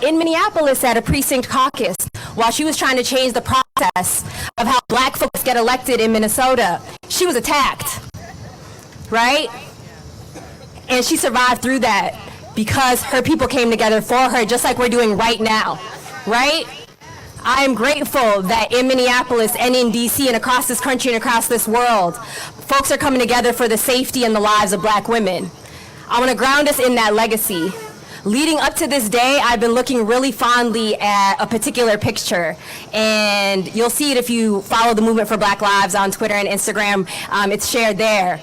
In Minneapolis at a precinct caucus, while she was trying to change the process of how black folks get elected in Minnesota, she was attacked, right? And she survived through that because her people came together for her, just like we're doing right now, right? I am grateful that in Minneapolis and in DC and across this country and across this world, folks are coming together for the safety and the lives of black women. I want to ground us in that legacy. Leading up to this day, I've been looking really fondly at a particular picture, and you'll see it if you follow the Movement for Black Lives on Twitter and Instagram. It's shared there.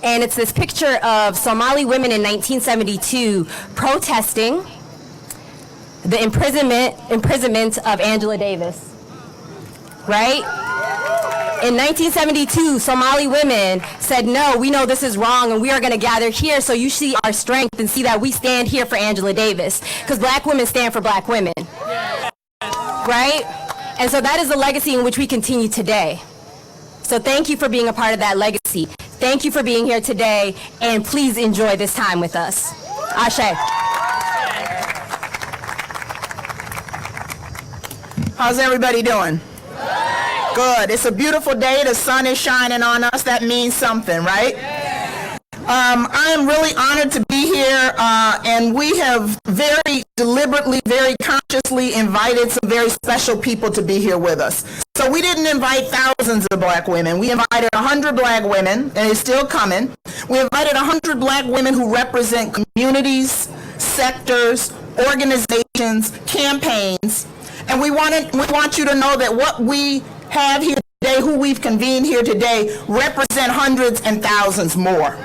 And it's this picture of Somali women in 1972 protesting the imprisonment of Angela Davis, right? In 1972, Somali women said, no, we know this is wrong and we are going to gather here so you see our strength and see that we stand here for Angela Davis, because black women stand for black women, right? And so that is the legacy in which we continue today. So thank you for being a part of that legacy. Thank you for being here today, and please enjoy this time with us. Ashe. How's everybody doing? Good. It's a beautiful day. The sun is shining on us. That means something, right? I am really honored to be here, and we have very deliberately, very consciously invited some very special people to be here with us. So we didn't invite thousands of black women. We invited 100 black women, and it's still coming. We invited 100 black women who represent communities, sectors, organizations, campaigns, and we want you to know that what we have here today, who we've convened here today, represent hundreds and thousands more.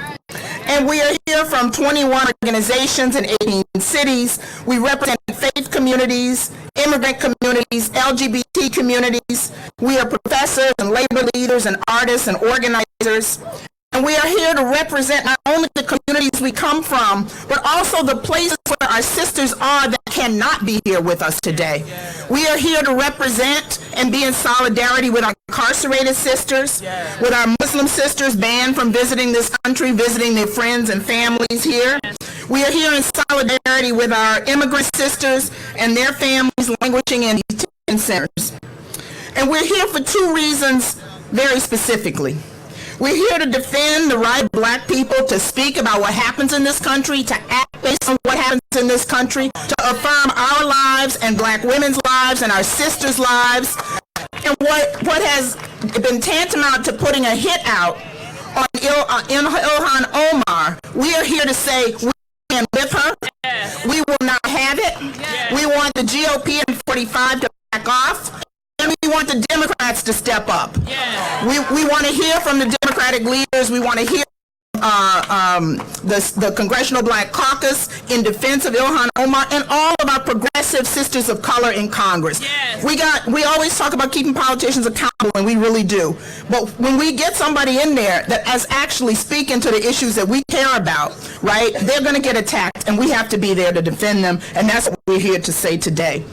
And we are here from 21 organizations in 18 cities. We represent faith communities, immigrant communities, LGBT communities. We are professors and labor leaders and artists and organizers. And we are here to represent not only the communities we come from, but also the places where our sisters are that cannot be here with us today. We are here to represent and be in solidarity with our incarcerated sisters, with our Muslim sisters banned from visiting this country, visiting their friends and families here. We are here in solidarity with our immigrant sisters and their families languishing in detention centers. And we're here for two reasons very specifically. We're here to defend the right of black people to speak about what happens in this country, to act based on what happens in this country, to affirm our lives and black women's lives and our sisters' lives. And what has been tantamount to putting a hit out on Ilhan Omar, we are here to say we stand with her. We will not have it. We want the GOP and 45 to back off. And we want the Democrats to step up. We want to hear from the Democratic leaders. We want to hear from the Congressional Black Caucus in defense of Ilhan Omar, and all of our progressive sisters of color in Congress. Yes. We always talk about keeping politicians accountable, and we really do. But when we get somebody in there that is actually speaking to the issues that we care about, right, they're going to get attacked, and we have to be there to defend them, and that's what we're here to say today.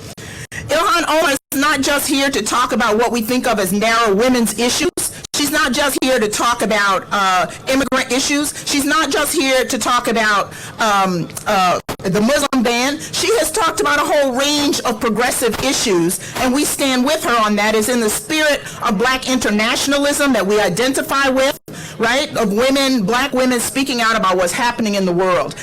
Ilhan Omar is not just here to talk about what we think of as narrow women's issues. She's not just here to talk about immigrant issues. She's not just here to talk about the Muslim ban. She has talked about a whole range of progressive issues, and we stand with her on that. It's in the spirit of black internationalism that we identify with, right, of women, black women speaking out about what's happening in the world.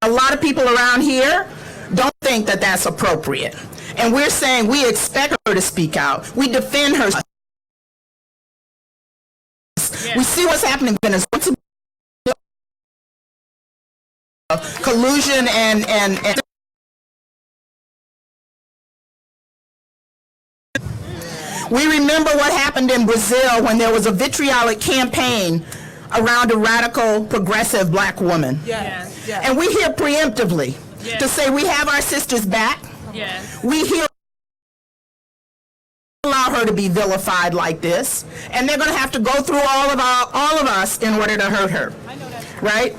A lot of people around here don't think that that's appropriate. And we're saying we expect her to speak out. We defend her. Yes. We see what's happening in Venezuela. Collusion and we remember what happened in Brazil when there was a vitriolic campaign around a radical, progressive black woman. Yes. Yes. And we hear preemptively to say we have our sisters back. Yes. We hear allow her to be vilified like this, and they're going to have to go through all of us in order to hurt her, right?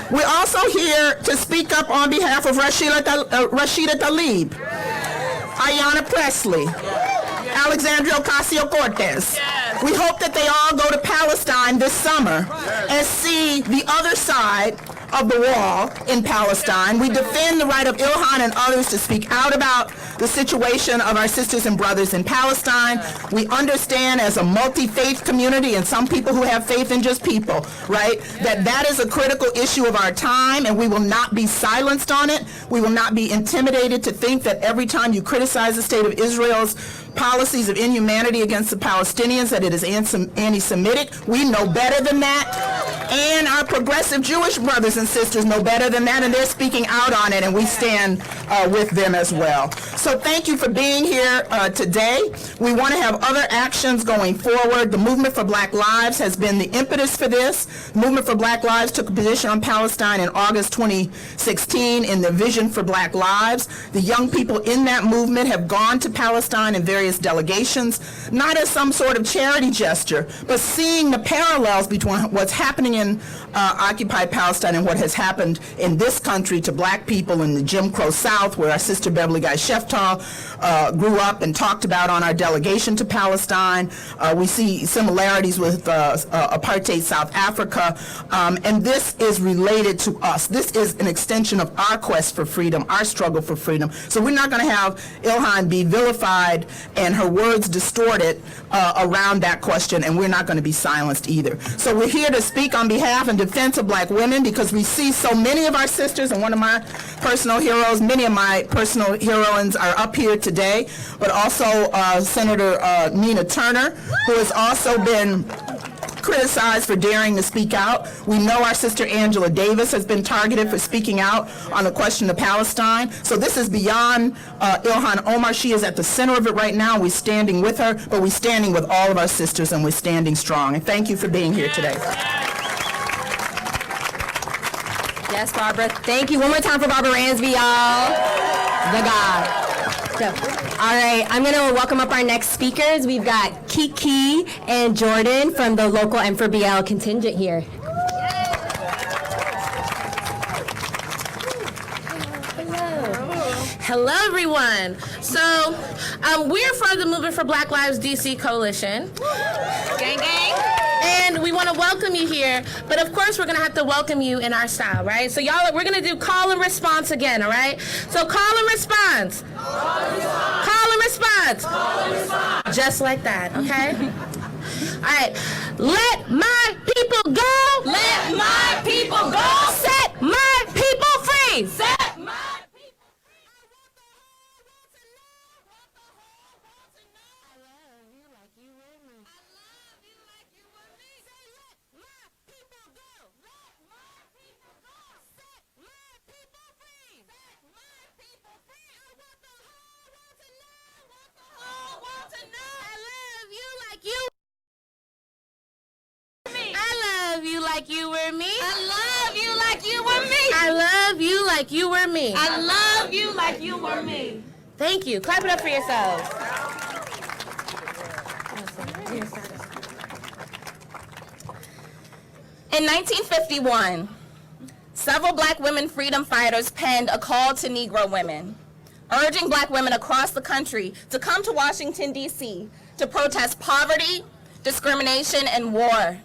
We're also here to speak up on behalf of Rashida Tlaib, Ayanna Pressley, Alexandria Ocasio-Cortez. We hope that they all go to Palestine this summer and see the other side of the wall in Palestine. We defend the right of Ilhan and others to speak out about the situation of our sisters and brothers in Palestine. We understand as a multi-faith community, and some people who have faith in just people, right, that is a critical issue of our time, and we will not be silenced on it. We will not be intimidated to think that every time you criticize the state of Israel's policies of inhumanity against the Palestinians, that it is anti-Semitic. We know better than that. And our progressive Jewish brothers and sisters know better than that, and they're speaking out on it, and we stand with them as well. So thank you for being here today. We want to have other actions going forward. The Movement for Black Lives has been the impetus for this. Movement for Black Lives took a position on Palestine in August 2016 in the Vision for Black Lives. The young people in that movement have gone to Palestine in various delegations, not as some sort of charity gesture, but seeing the parallels between what's happening in occupied Palestine and what has happened in this country to black people in the Jim Crow South, where our sister Beverly Guy-Sheftall grew up and talked about on our delegation to Palestine. We see similarities with apartheid South Africa, and this is related to us. This is an extension of our quest for freedom, our struggle for freedom. So we're not going to have Ilhan be vilified and her words distorted around that question, and we're not going to be silenced either. So we're here to speak on behalf and defense of black women because we see so many of our sisters, and one of my personal heroes, many of my personal heroines are up here today, but also Senator Nina Turner, who has also been criticized for daring to speak out. We know our sister Angela Davis has been targeted for speaking out on the question of Palestine. So this is beyond Ilhan Omar. She is at the center of it right now. We're standing with her, but we're standing with all of our sisters, and we're standing strong. And thank you for being here today. Yes, Barbara. Thank you. One more time for Barbara Ransby, y'all. The God. So, all right, I'm going to welcome up our next speakers. We've got Kiki and Jordan from the local M4BL contingent here. Hello, everyone. So, we're from the Movement for Black Lives DC Coalition. Gang, gang. And we want to welcome you here, but of course we're going to have to welcome you in our style, right? So y'all, we're going to do call and response again, all right? So call and response. Call and response. Call and response. Call and response. Just like that, okay? All right. Let my people go. Let my people go. Set my people free. Set my like you were me. I love like you were me. I love you like you were me. Thank you. Clap it up for yourselves. In 1951, several black women freedom fighters penned a call to Negro women, urging black women across the country to come to Washington, D.C. to protest poverty, discrimination, and war.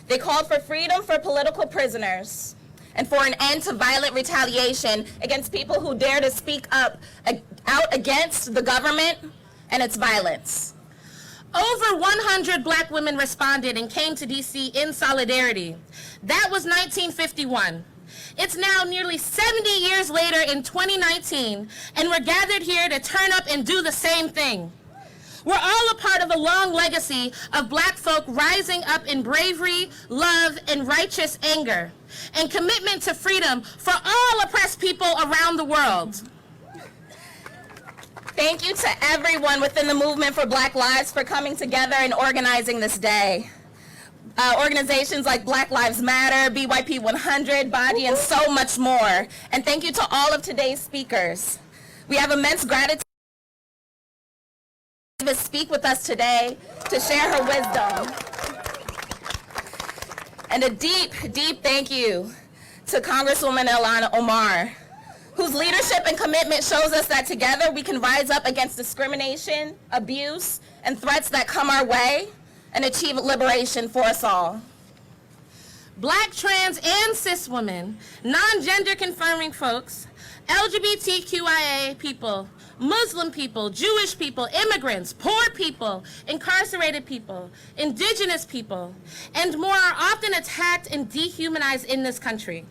They called for freedom for political prisoners and for an end to violent retaliation against people who dare to speak out against the government and its violence. Over 100 black women responded and came to D.C. in solidarity. That was 1951. It's now nearly 70 years later in 2019, and we're gathered here to turn up and do the same thing. We're all a part of a long legacy of black folk rising up in bravery, love, and righteous anger, and commitment to freedom for all oppressed people around the world. Thank you to everyone within the movement for Black Lives for coming together and organizing this day. Organizations like Black Lives Matter, BYP 100, Body, and so much more. And thank you to all of today's speakers. We have immense gratitude to speak with us today, to share her wisdom. And a deep, deep thank you to Congresswoman Ilhan Omar, whose leadership and commitment shows us that together we can rise up against discrimination, abuse, and threats that come our way and achieve liberation for us all. Black, trans, and cis women, non-gender confirming folks, LGBTQIA people, Muslim people, Jewish people, immigrants, poor people, incarcerated people, indigenous people, and more are often attacked and dehumanized in this country.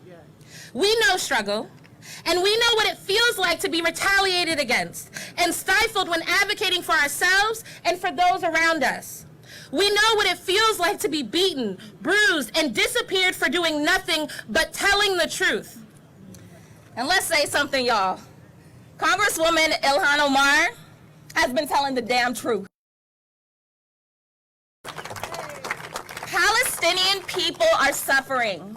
We know struggle, and we know what it feels like to be retaliated against and stifled when advocating for ourselves and for those around us. We know what it feels like to be beaten, bruised, and disappeared for doing nothing but telling the truth. And let's say something, y'all. Congresswoman Ilhan Omar has been telling the damn truth. Palestinian people are suffering.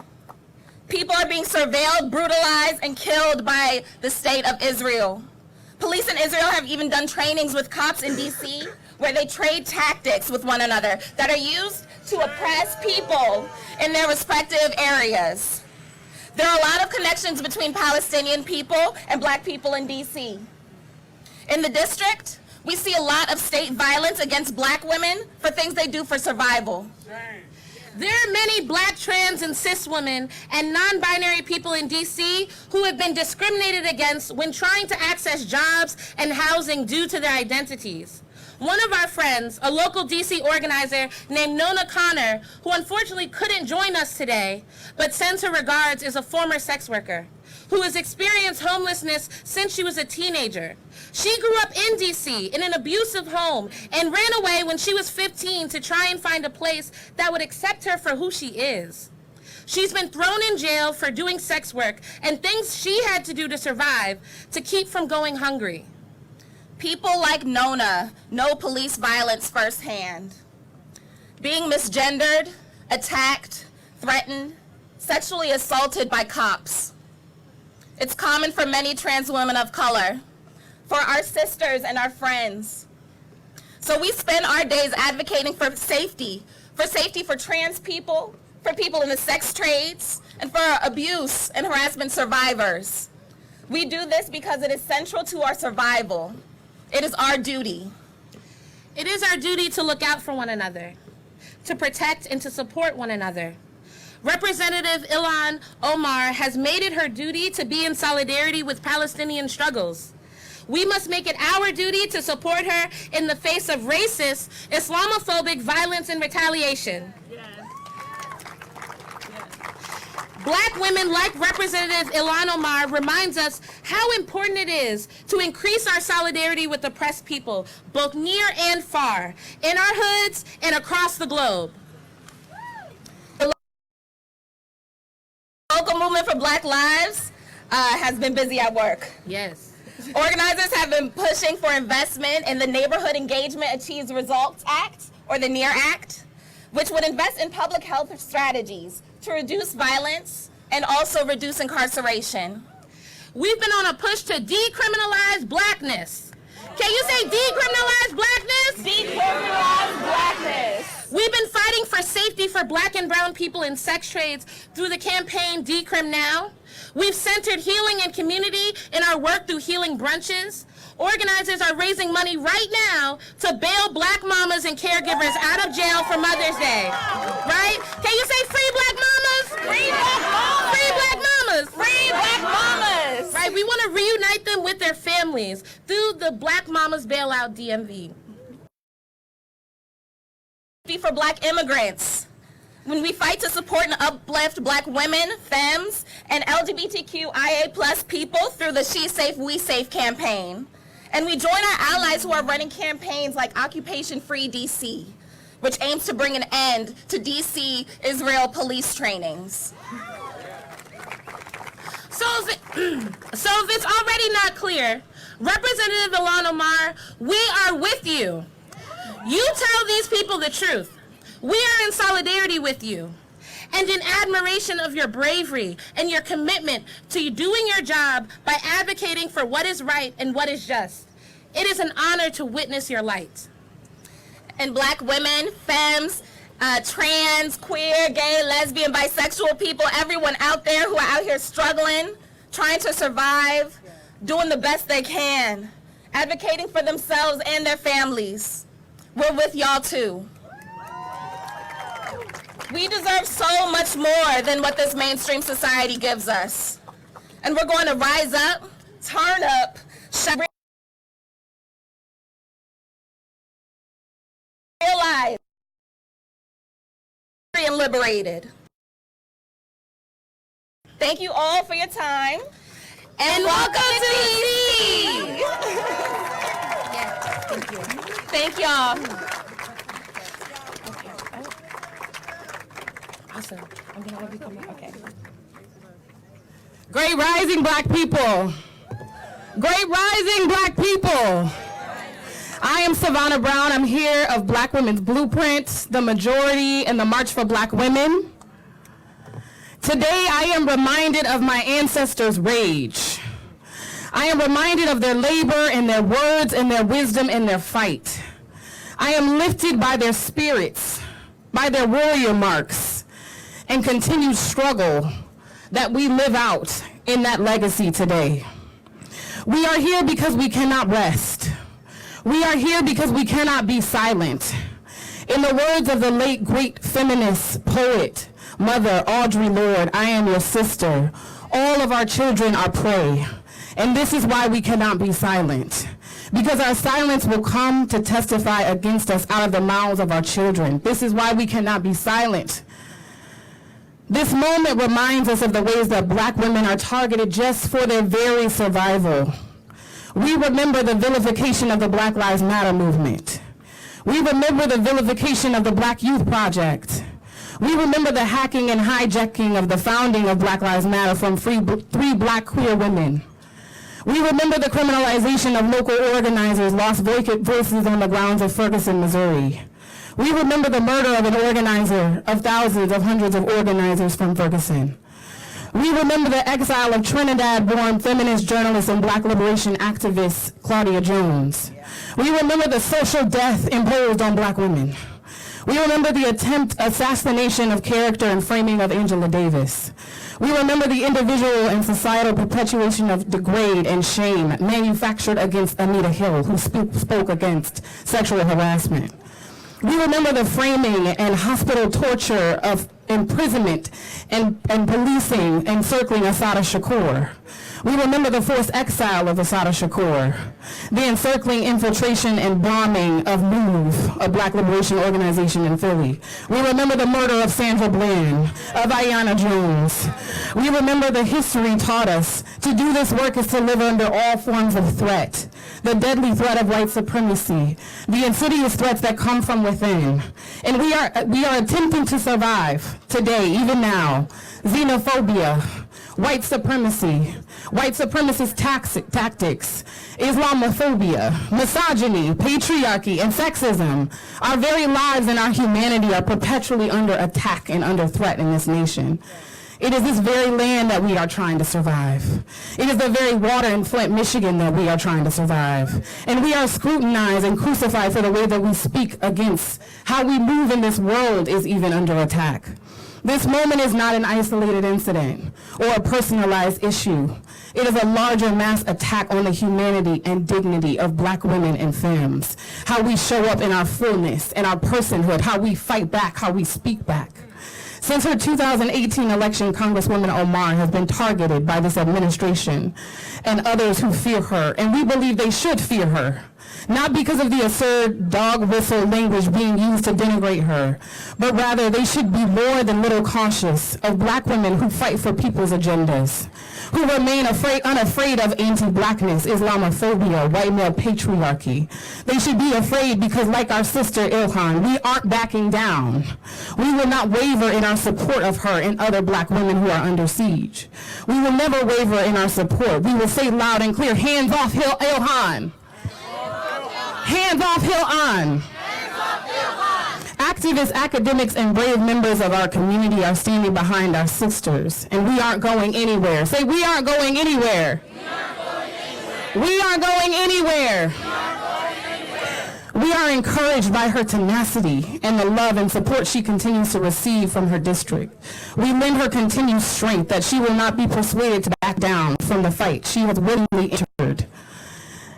People are being surveilled, brutalized, and killed by the state of Israel. Police in Israel have even done trainings with cops in D.C. where they trade tactics with one another that are used to oppress people in their respective areas. There are a lot of connections between Palestinian people and black people in D.C. In the district, we see a lot of state violence against black women for things they do for survival. There are many black, trans, and cis women and non-binary people in D.C. who have been discriminated against when trying to access jobs and housing due to their identities. One of our friends, a local D.C. organizer named Nona Connor, who unfortunately couldn't join us today, but sends her regards, is a former sex worker who has experienced homelessness since she was a teenager. She grew up in D.C. in an abusive home and ran away when she was 15 to try and find a place that would accept her for who she is. She's been thrown in jail for doing sex work and things she had to do to survive to keep from going hungry. People like Nona know police violence firsthand. Being misgendered, attacked, threatened, sexually assaulted by cops. It's common for many trans women of color, for our sisters and our friends. So we spend our days advocating for safety for trans people, for people in the sex trades, and for abuse and harassment survivors. We do this because it is central to our survival. It is our duty. It is our duty to look out for one another, to protect and to support one another. Representative Ilhan Omar has made it her duty to be in solidarity with Palestinian struggles. We must make it our duty to support her in the face of racist, Islamophobic violence and retaliation. Black women like Representative Ilhan Omar reminds us how important it is to increase our solidarity with oppressed people, both near and far, in our hoods and across the globe. The local movement for Black Lives has been busy at work. Yes. Organizers have been pushing for investment in the Neighborhood Engagement Achieves Results Act, or the NEAR Act, which would invest in public health strategies to reduce violence, and also reduce incarceration. We've been on a push to decriminalize blackness. Can you say decriminalize blackness? Decriminalize blackness. We've been fighting for safety for black and brown people in sex trades through the campaign Decrim Now. We've centered healing and community in our work through healing brunches. Organizers are raising money right now to bail black mamas and caregivers out of jail for Mother's Day. Right? Can you say free black mamas? Free black mamas. Free black mamas. Free black mamas. Right? We want to reunite them with their families through the Black Mamas Bailout DMV. For black immigrants. When we fight to support and uplift black women, femmes, and LGBTQIA+ people through the She Safe, We Safe campaign. And we join our allies who are running campaigns like Occupation Free DC, which aims to bring an end to DC Israel police trainings. So if it's already not clear, Representative Ilhan Omar, we are with you. You tell these people the truth. We are in solidarity with you and in admiration of your bravery and your commitment to doing your job by advocating for what is right and what is just. It is an honor to witness your light. And black women, femmes, trans, queer, gay, lesbian, bisexual people, everyone out there who are out here struggling, trying to survive, doing the best they can, advocating for themselves and their families. We're with y'all too. We deserve so much more than what this mainstream society gives us. And we're going to rise up, turn up, realize and liberated. Thank you all for your time. And welcome to DC! Thank you. Thank y'all. Awesome. I'm going to have you come up. Okay. Great rising black people. Great rising black people. I am Savannah Brown. I'm here of Black Women's Blueprint, the Majority, and the March for Black Women. Today I am reminded of my ancestors' rage. I am reminded of their labor and their words and their wisdom and their fight. I am lifted by their spirits, by their warrior marks, and continued struggle that we live out in that legacy today. We are here because we cannot rest. We are here because we cannot be silent. In the words of the late great feminist poet, Mother Audre Lorde, I am your sister. All of our children are prey. And this is why we cannot be silent. Because our silence will come to testify against us out of the mouths of our children. This is why we cannot be silent. This moment reminds us of the ways that black women are targeted just for their very survival. We remember the vilification of the Black Lives Matter movement. We remember the vilification of the Black Youth Project. We remember the hacking and hijacking of the founding of Black Lives Matter from three black queer women. We remember the criminalization of local organizers lost voices on the grounds of Ferguson, Missouri. We remember the murder of an organizer, of thousands of hundreds of organizers from Ferguson. We remember the exile of Trinidad-born feminist journalist and black liberation activist Claudia Jones. We remember the social death imposed on black women. We remember the assassination of character and framing of Angela Davis. We remember the individual and societal perpetuation of degrade and shame manufactured against Anita Hill, who spoke against sexual harassment. We remember the framing and hospital torture of imprisonment and policing encircling Assata Shakur. We remember the forced exile of Assata Shakur, the encircling infiltration and bombing of MOVE, a black liberation organization in Philly. We remember the murder of Sandra Bland, of Aiyana Jones. We remember the history taught us to do this work is to live under all forms of threat, the deadly threat of white supremacy, the insidious threats that come from within. And we are attempting to survive today, even now, xenophobia, white supremacy, white supremacist tactics, Islamophobia, misogyny, patriarchy, and sexism. Our very lives and our humanity are perpetually under attack and under threat in this nation. It is this very land that we are trying to survive. It is the very water in Flint, Michigan that we are trying to survive. And we are scrutinized and crucified for the way that we speak against how we move in this world is even under attack. This moment is not an isolated incident or a personalized issue. It is a larger mass attack on the humanity and dignity of Black women and femmes, how we show up in our fullness and our personhood, how we fight back, how we speak back. Since her 2018 election, Congresswoman Omar has been targeted by this administration and others who fear her, and we believe they should fear her. Not because of the absurd dog whistle language being used to denigrate her, but rather they should be more than little cautious of Black women who fight for people's agendas, who remain unafraid of anti-Blackness, Islamophobia, white male patriarchy. They should be afraid because, like our sister Ilhan, we aren't backing down. We will not waver in our support of her and other Black women who are under siege. We will never waver in our support. We will say loud and clear, hands off Ilhan. Hands off Ilhan. Activists, academics, and brave members of our community are standing behind our sisters, and we aren't going anywhere. Say, we aren't going anywhere. We aren't going anywhere. We are encouraged by her tenacity and the love and support she continues to receive from her district. We lend her continued strength that she will not be persuaded to back down from the fight she has willingly entered.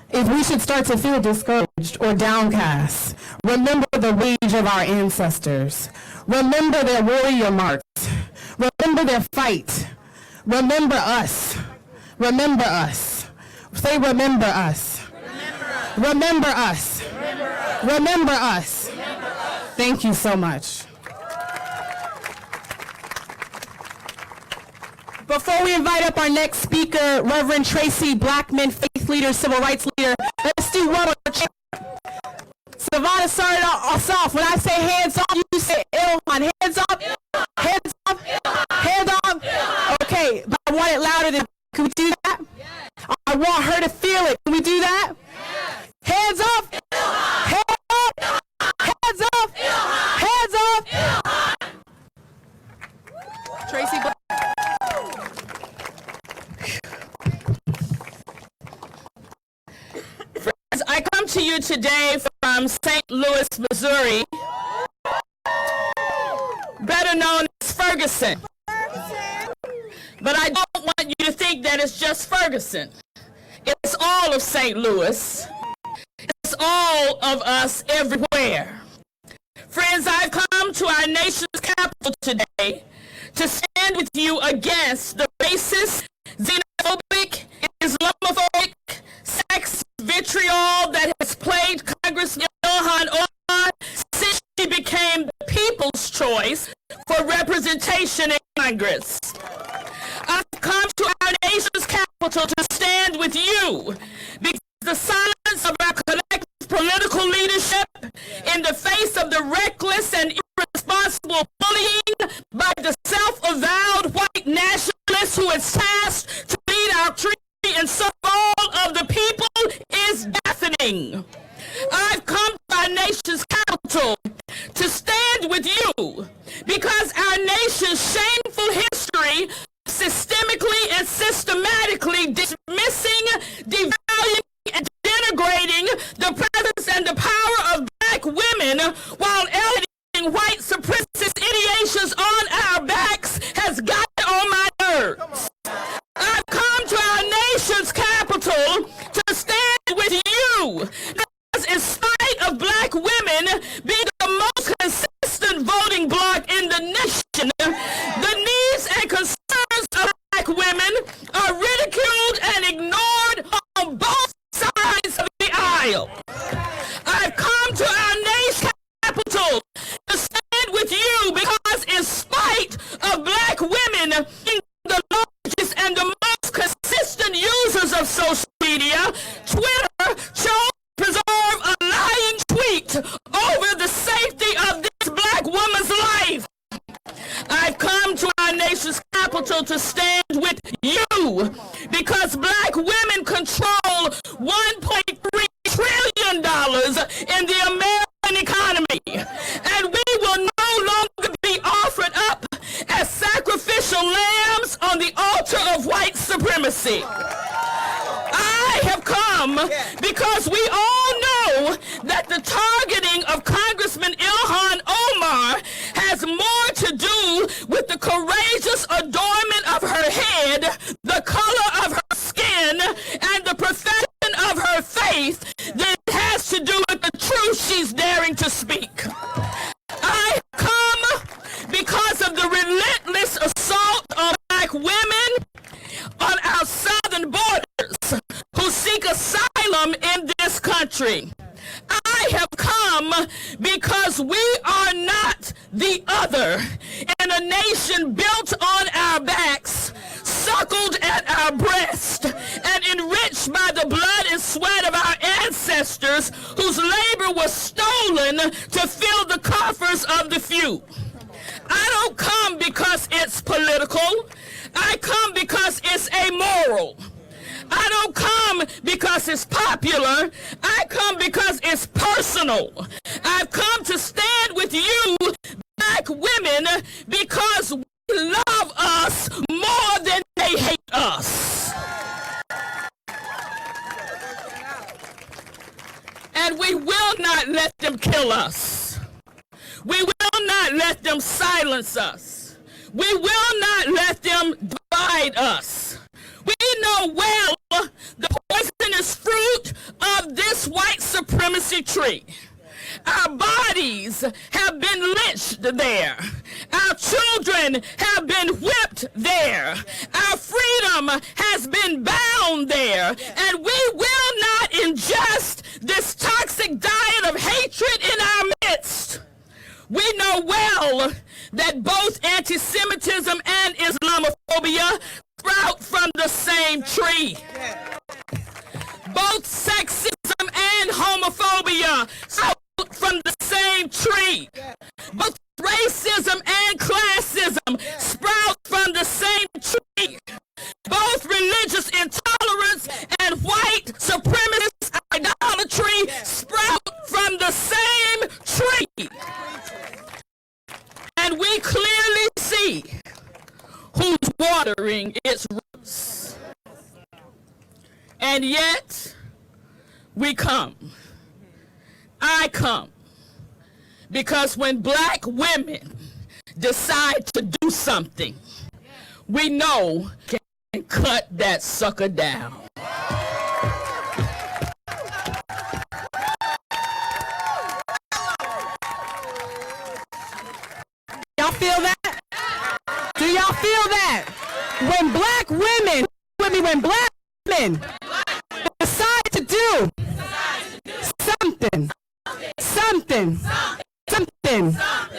If we should start to feel discouraged or downcast, remember the rage of our ancestors. Remember their warrior marks. Remember their fight. Remember us. Remember us. Say, remember us. Remember us. Remember us. Thank you so much. Before we invite up our next speaker, Reverend Tracy Blackman, faith leader, civil rights leader, let's do one more chant. Savannah started us off. When I say hands off, you say Ilhan. Hands up. Hands up. Hands up. Okay, but I want it louder than. Can we do that? I want her to feel it. Can we do that? Hands up. Hands up. Hands up. Hands up. Tracy Blackman. Friends, I come to you today from St. Louis, Missouri, better known as Ferguson. But I don't want you to think that it's just Ferguson. It's all of St. Louis. It's all of us everywhere. Friends, I've come to our nation's capital today to stand with you against the racist, xenophobic, Islamophobic, sex vitriol that has plagued Congressman Ilhan Omar since she became the people's choice for representation in Congress. I've come to our nation's capital to stand with you because the silence of our collective political leadership in the face of the reckless and irresponsible bullying by the self-avowed white nationalist who is tasked to lead our treaty and serve all of the people is deafening. I've come to our nation's capital to stand with you because our nation's shameful history systemically and systematically dismissing, devaluing, and denigrating the presence and the power of Black women while elevating white supremacist ideations on our backs has gotten on my nerves. I've come to our nation's capital to stand with you because in spite of Black women being the most consistent voting bloc in the nation, the needs and concerns of Black women are ridiculed and ignored on both sides of the aisle. I've come to our nation's capital to stand with you because in spite of Black women being the largest and the most consistent users of social media, Twitter chose to preserve a lying tweet over the safety of this Black woman's life. I've come to our nation's capital to stand with you because Black women control $1.3 trillion in the American economy, and we will no longer be offered up as sacrificial lamb because we all know that the targeting of Congressman Ilhan Omar has more to do with the courageous adornment of her head, the color of her skin, and the profession of her faith than it has to do with the truth she's daring to speak. I come because of the relentless assault on Black women on our southern borders who seek asylum in this country. I have come because we are not the other in a nation built on our backs, suckled at our breast, and enriched by the blood and sweat of our ancestors whose labor was stolen to fill the coffers of the few. I don't come because it's political. I come because it's amoral. I don't come because it's popular. I come because it's personal. I've come to stand with you, Black women, because we love us more than they hate us. And we will not let them kill us. We will not let them silence us. We will not let them divide us. We know well the poisonous fruit of this white supremacy tree. Our bodies have been lynched there. Our children have been whipped there. Our freedom has been bound there. And we will not ingest this toxic diet of hatred in our midst. We know well that both anti-Semitism and Islamophobia sprout from the same tree. Both sexism and homophobia sprout from the same tree. Both racism and classism sprout from the same tree. Both religious intolerance and white supremacist idolatry sprout from the same tree. And we clearly see who's watering its roots. And yet, we come. I come. Because when Black women decide to do something, we know can cut that sucker down. Y'all feel that? Do y'all feel that? When Black women, when Black women decide to do something,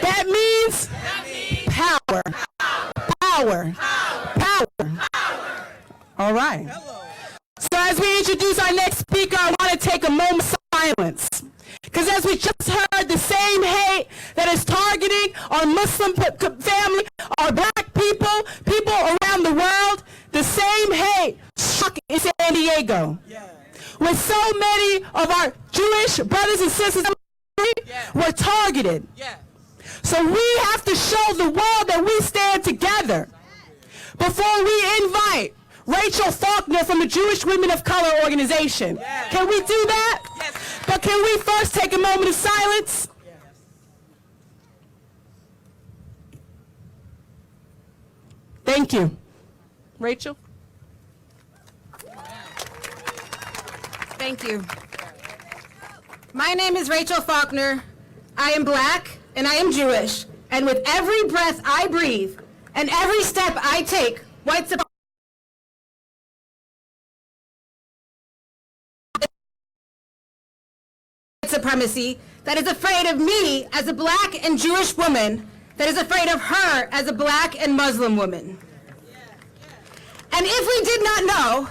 that means power. All right. So as we introduce our next speaker, I want to take a moment of silence. Because as we just heard, the same hate that is targeting our Muslim family, our Black people, people around the world, the same hate struck in San Diego. With so many of our Jewish brothers and sisters were targeted. So we have to show the world that we stand together before we invite Rachel Faulkner from the Jewish Women of Color organization. Can we do that? But can we first take a moment of silence? Thank you. Rachel? Thank you. My name is Rachel Faulkner. I am Black and I am Jewish. And with every breath I breathe and every step I take, white supremacy that is afraid of me as a Black and Jewish woman, that is afraid of her as a Black and Muslim woman. And if we did not know,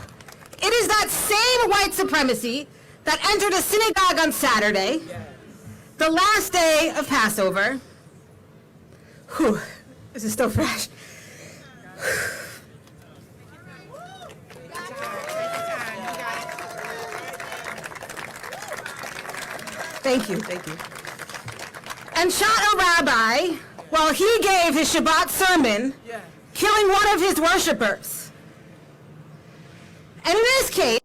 it is that same white supremacy that entered a synagogue on Saturday, the last day of Passover. Whew, this is still fresh. Thank you. And shot a rabbi while he gave his Shabbat sermon, killing one of his worshipers. And in this case,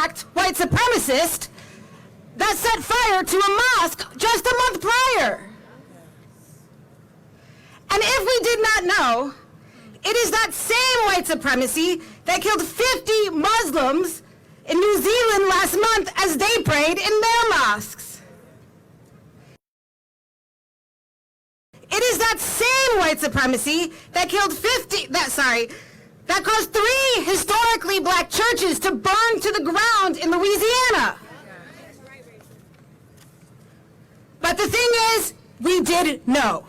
fact, white supremacist that set fire to a mosque just a month prior. And if we did not know, it is that same white supremacy that killed 50 Muslims in New Zealand last month as they prayed in their mosques. It is that same white supremacy that killed that caused 3 historically black churches to burn to the ground in Louisiana. But the thing is, we did know.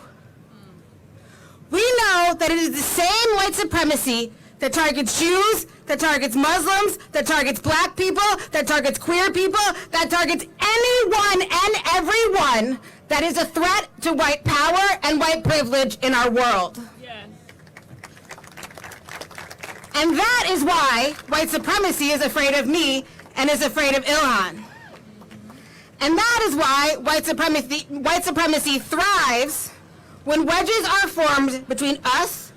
We know that it is the same white supremacy that targets Jews, that targets Muslims, that targets black people, that targets queer people, that targets anyone and everyone that is a threat to white power and white privilege in our world. Yes. And that is why white supremacy is afraid of me and is afraid of Ilhan. And that is why white supremacy thrives when wedges are formed between us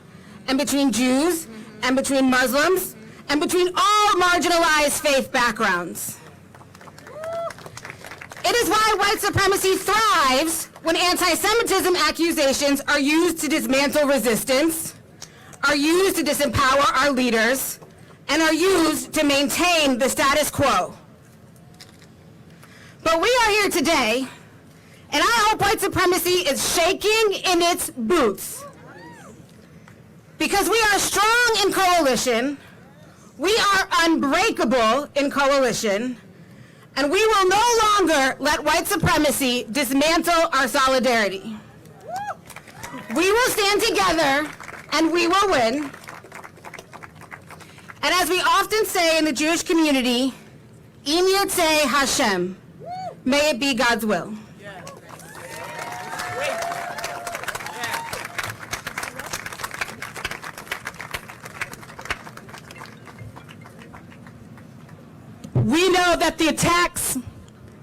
and between Jews and between Muslims and between all marginalized faith backgrounds. It is why white supremacy thrives when anti-Semitism accusations are used to dismantle resistance, are used to disempower our leaders, and are used to maintain the status quo. But we are here today, and I hope white supremacy is shaking in its boots. Because we are strong in coalition, we are unbreakable in coalition, and we will no longer let white supremacy dismantle our solidarity. We will stand together, and we will win. And as we often say in the Jewish community, Im Yirtzeh Hashem, may it be God's will. We know that the attacks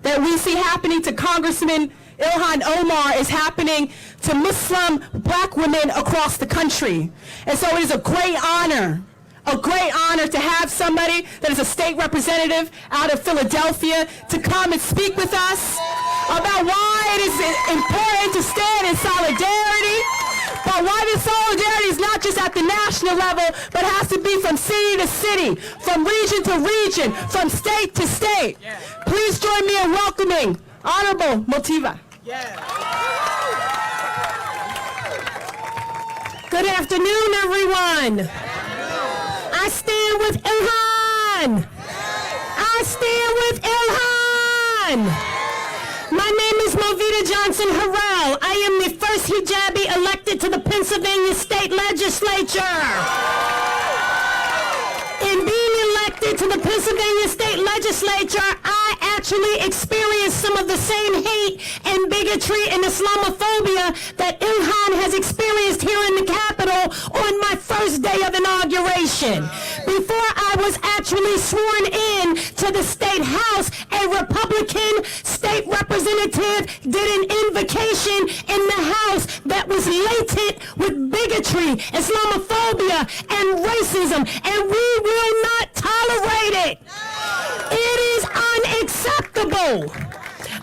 that we see happening to Congressman Ilhan Omar is happening to Muslim black women across the country. And so it is a great honor to have somebody that is a state representative out of Philadelphia to come and speak with us about why it is important to stand in solidarity, but why this solidarity is not just at the national level, but has to be from city to city, from region to region, from state to state. Yeah. Please join me in welcoming Honorable Motiva. Yeah. Good afternoon, everyone. I stand with Ilhan. I stand with Ilhan. My name is Movita Johnson Harrell. I am the first hijabi elected to the Pennsylvania State Legislature. In being elected to the Pennsylvania State Legislature, I actually experienced some of the same hate and bigotry and Islamophobia that Ilhan has experienced here in the Capitol on my first day of inauguration. Before I was actually sworn in to the State House, a Republican state representative did an invocation in the House that was latent with bigotry, Islamophobia, and racism, and we will not tolerate it. It is unacceptable.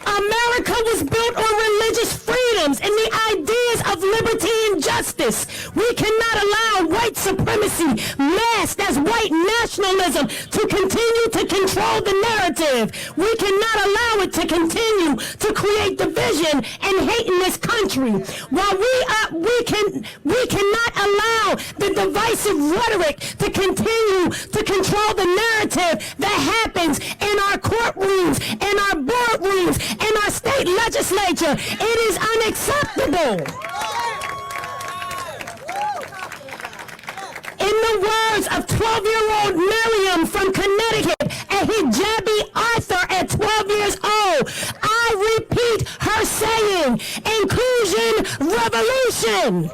America was built on religious freedoms and the ideas of liberty and justice. We cannot allow white supremacy, masked as white nationalism, to continue to control the narrative. We cannot allow it to continue to create division and hate in this country. While we cannot allow the divisive rhetoric to continue to control the narrative that happens in our courtrooms, in our boardrooms, in our state legislature. It is unacceptable. In the words of 12-year-old Miriam from Connecticut, a hijabi author at 12 years old, I repeat her saying, inclusion revolution.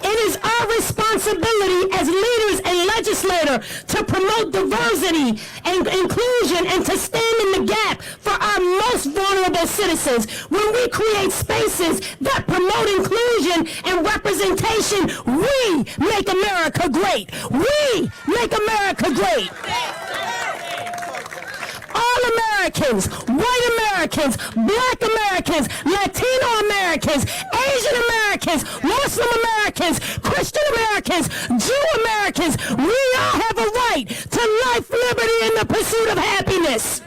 It is our responsibility responsibility as leaders and legislators to promote diversity and inclusion and to stand in the gap for our most vulnerable citizens. When we create spaces that promote inclusion and representation, we make America great. We make America great. All Americans, white Americans, black Americans, Latino Americans, Asian Americans, Muslim Americans, Christian Americans, Jew Americans, we all have a right to life, liberty, and the pursuit of happiness.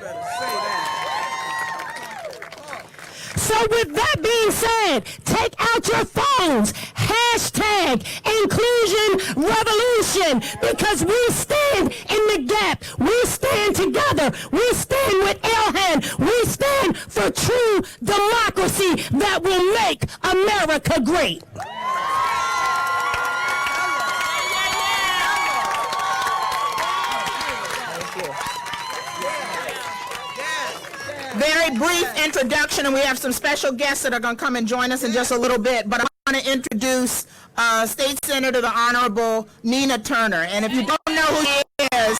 So with that being said, take out your phones, hashtag inclusion revolution, because we stand in the gap. We stand together. We stand with Ilhan. We stand for true democracy that will make America great. Very brief introduction, and we have some special guests that are going to come and join us in just a little bit. But I want to introduce State Senator the Honorable Nina Turner. And if you don't know who she is,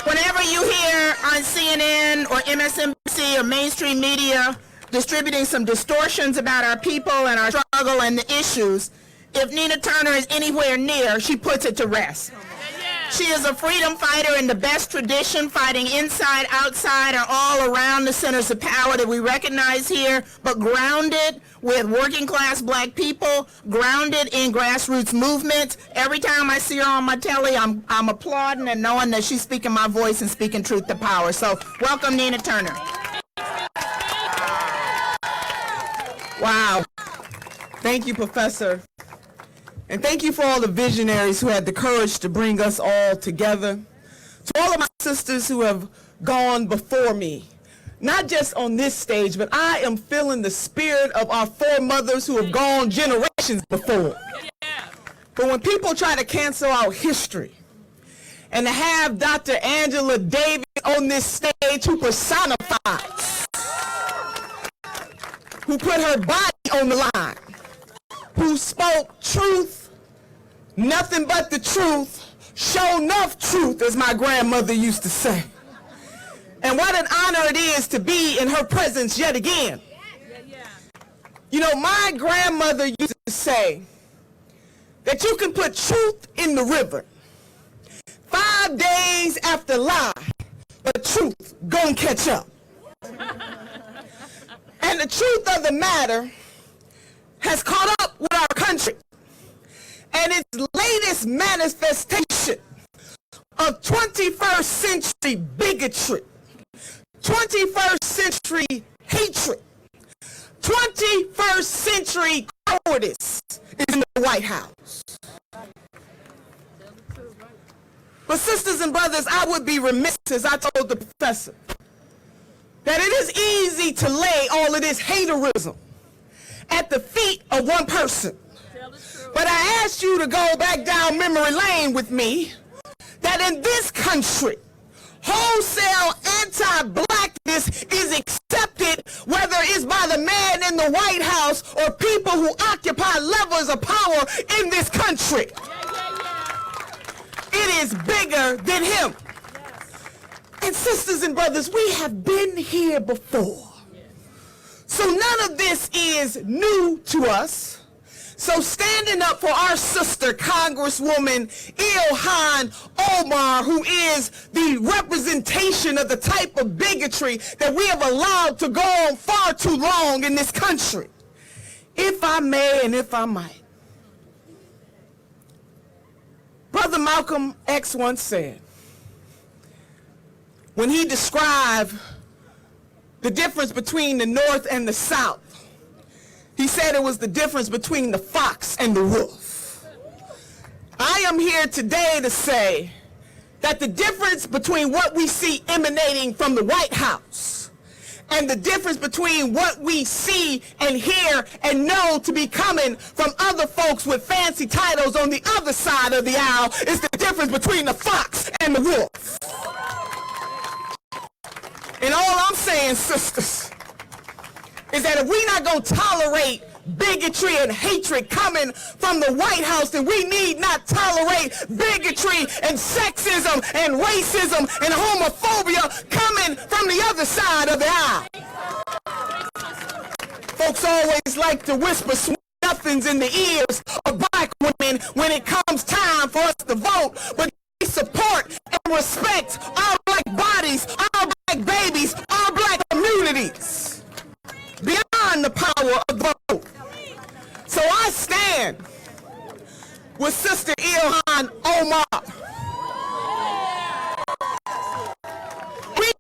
whenever you hear on CNN or MSNBC or mainstream media distributing some distortions about our people and our struggle and the issues, if Nina Turner is anywhere near, she puts it to rest. She is a freedom fighter in the best tradition, fighting inside, outside, and all around the centers of power that we recognize here, but grounded with working class black people, grounded in grassroots movements. Every time I see her on my telly, I'm applauding and knowing that she's speaking my voice and speaking truth to power. So welcome, Nina Turner. Wow. Thank you, Professor. And thank you for all the visionaries who had the courage to bring us all together. To all of my sisters who have gone before me, not just on this stage, but I am feeling the spirit of our foremothers who have gone generations before. But when people try to cancel out history, and to have Dr. Angela Davis on this stage who personifies, who put her body on the line, who spoke truth, nothing but the truth, show enough truth, as my grandmother used to say. And what an honor it is to be in her presence yet again. You know, my grandmother used to say that you can put truth in the river 5 days after lie, but truth gonna catch up. And the truth of the matter has caught up with our country. And its latest manifestation of 21st century bigotry, 21st century hatred, 21st century cowardice is in the White House. But sisters and brothers, I would be remiss, as I told the professor, that it is easy to lay all of this haterism at the feet of one person. But I asked you to go back down memory lane with me, that in this country, wholesale anti-blackness is accepted, whether it's by the man in the White House or people who occupy levels of power in this country. It is bigger than him. And sisters and brothers, we have been here before. So none of this is new to us. So standing up for our sister, Congresswoman Ilhan Omar, who is the representation of the type of bigotry that we have allowed to go on far too long in this country. If I may and if I might. Brother Malcolm X once said, when he described the difference between the North and the South, he said it was the difference between the fox and the wolf. I am here today to say that the difference between what we see emanating from the White House and the difference between what we see and hear and know to be coming from other folks with fancy titles on the other side of the aisle is the difference between the fox and the wolf. And all I'm saying, sisters, is that if we're not going to tolerate bigotry and hatred coming from the White House, then we need not tolerate bigotry and sexism and racism and homophobia coming from the other side of the aisle. Folks always like to whisper sweet nothings in the ears of black women when it comes time for us to vote, but they support and respect our black bodies, our black babies, our black communities beyond the power of the vote. So I stand with Sister Ilhan Omar. We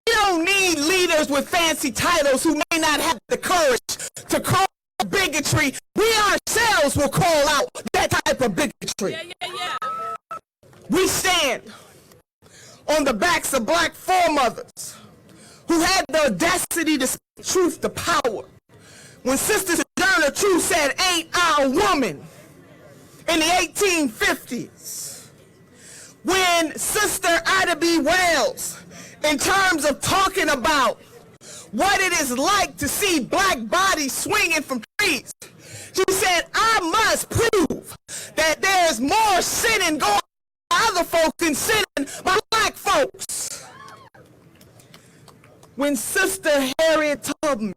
don't need leaders with fancy titles who may not have the courage to call bigotry. We ourselves will call out that type of bigotry. We stand on the backs of black foremothers who had the audacity to speak truth to power. When Sister Sojourner Truth said, "Ain't I a woman?" in the 1850s. When Sister Ida B. Wells, in terms of talking about what it is like to see black bodies swinging from trees, she said, "I must prove that there's more sinning going on by other folks than sinning by black folks." When Sister Harriet Tubman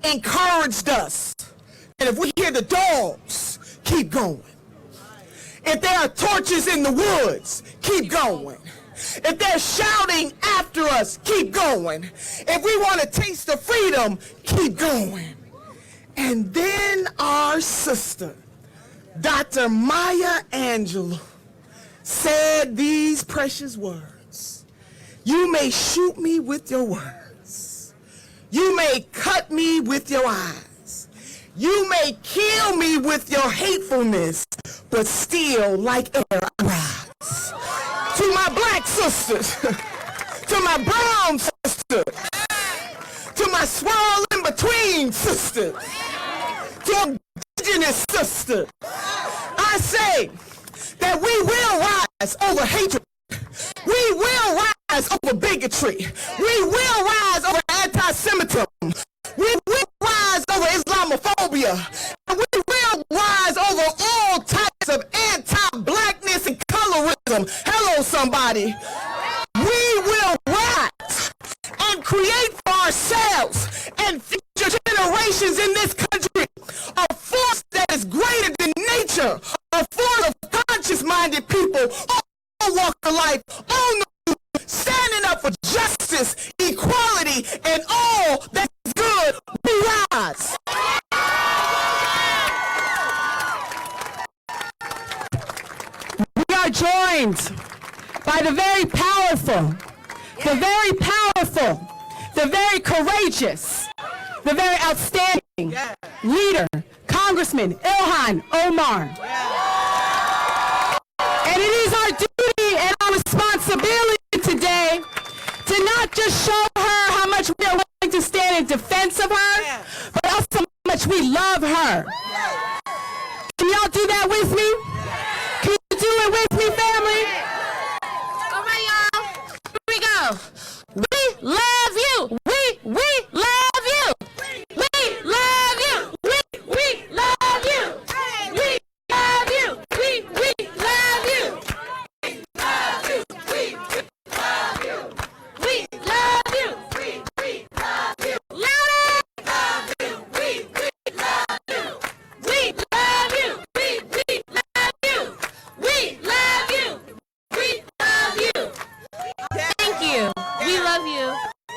encouraged us that if we hear the dogs, keep going. If there are torches in the woods, keep going. If they're shouting after us, keep going. If we want a taste of freedom, keep going. And then our sister, Dr. Maya Angelou, said these precious words: "You may shoot me with your words. You may cut me with your eyes. You may kill me with your hatefulness, but still like air I rise." To my black sisters, to my brown sisters, to my swirl in between sisters, to indigenous sisters, I say that we will rise over hatred. We will rise over bigotry. We will rise over anti-Semitism. We will rise over Islamophobia. And we will rise over all types of anti-blackness and colorism. Hello, somebody. We will rise and create for ourselves and future generations in this country a force that is greater than nature, a force of conscious-minded people, all walk of life, all standing up for justice, equality, and all that is good. We rise. We are joined by the very powerful, the very courageous, the very outstanding leader, Congressman Ilhan Omar. And it is our duty and our responsibility today to not just show her how much we are willing to stand in defense of her, but also how much we love her. Can y'all do that with me? Can you do it with me, family? All right, y'all. Here we go. We love you. We love you. We love you. We love you. We love you. We love you. We love you. We love you. We love you. We love you. Louder. Love you. We love you. We love you. We love you. We love you. We love you. Thank you. We love you,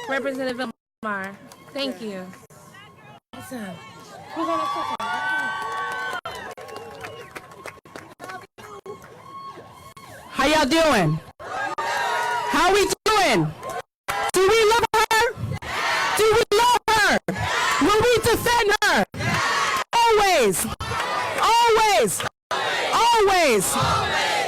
Representative Omar. Thank you. Awesome. We're gonna cook it. How y'all doing? How we doing? Do we love her? Do we love her? Will we defend her? Always. Always. Always.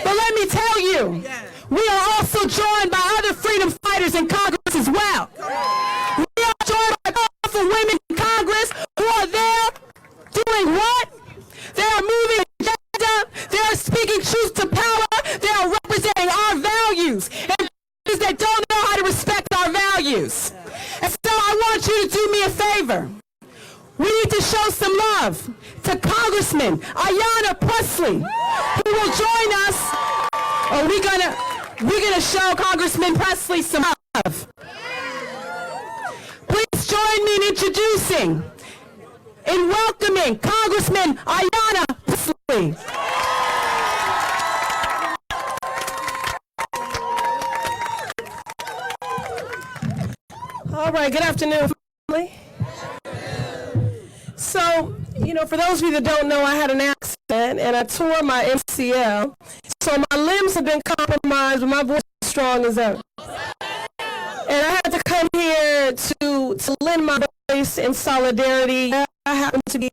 But let me tell you, we are also joined by other freedom fighters in Congress as well. We are joined by powerful women in Congress who are there doing what? They are moving agenda. They are speaking truth to power. They are representing our values and that don't know how to respect our values. And so I want you to do me a favor. We need to show some Congressman Ayanna Pressley, who will join us. We're gonna show Congressman Pressley some love. Please join me in introducing and welcoming Congressman Ayanna Pressley. All right, good afternoon, family. So, for those of you that don't know, I had an accident and I tore my MCL. So my limbs have been compromised, but my voice is strong as ever. And I had to come here to lend my voice in solidarity. I happen to be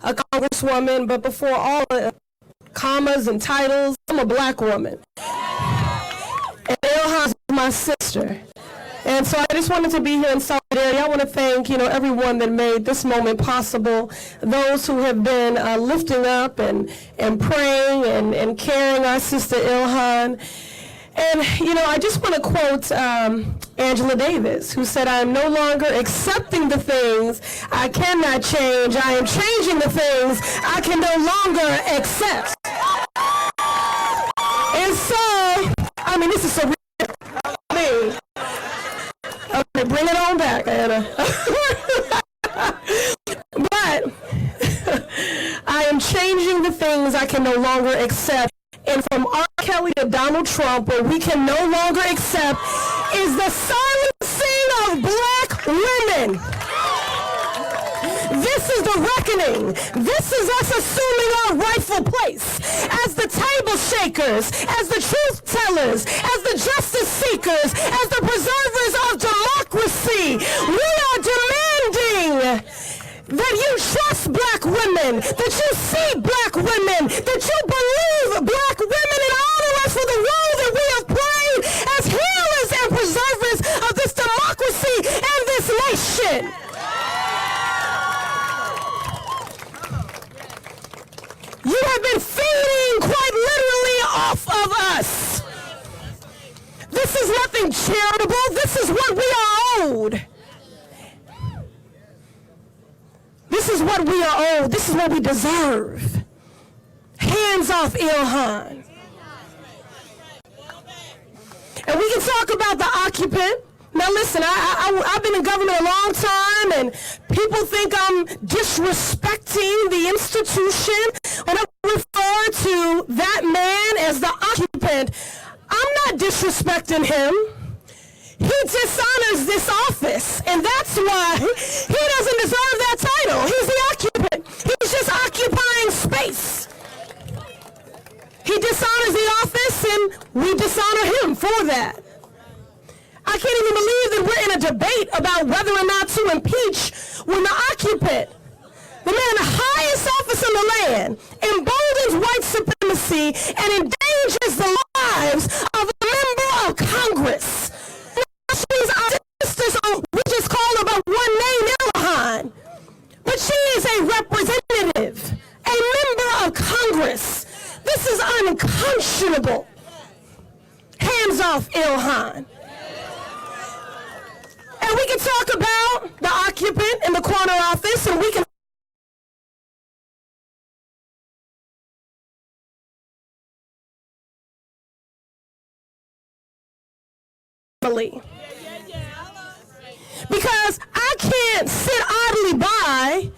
a congresswoman, but before all the commas and titles, I'm a black woman. And Ilhan is my sister. And so I just wanted to be here in solidarity. I want to thank, everyone that made this moment possible, those who have been lifting up and praying and carrying our sister Ilhan. And, I just want to quote Angela Davis, who said, "I am no longer accepting the things I cannot change. I am changing the things I can no longer accept." And so, this is so real. Okay, bring it on back, Anna. But I am changing the things I can no longer accept. And from R. Kelly to Donald Trump, what we can no longer accept is the silencing of black women. This is the reckoning. This is us assuming our rightful place as the table shakers, as the truth tellers, as the justice seekers, as the preservers of democracy. We are demanding that you trust black women, that you see black women, that you believe black women and honor us for the role that we have played as healers and preservers of this democracy and this nation. You have been feeding quite literally off of us. This is nothing charitable. This is what we are owed. This is what we are owed. This is what we deserve. Hands off Ilhan. And we can talk about the occupant. Now listen, I've been in government a long time, and people think I'm disrespecting the institution when I refer to that man as the occupant. I'm not disrespecting him. He dishonors this office, and that's why he doesn't deserve that title. He's the occupant. He's just occupying space. He dishonors the office, and we dishonor him for that. I can't even believe that we're in a debate about whether or not to impeach when the occupant, the man in the highest office in the land, emboldens white supremacy and endangers the lives of a member of Congress. She's our sister, so we just call her by one name, Ilhan. But she is a representative, a member of Congress. This is unconscionable. Hands off Ilhan. And we can talk about the occupant in the corner office, and we can because I can't sit idly by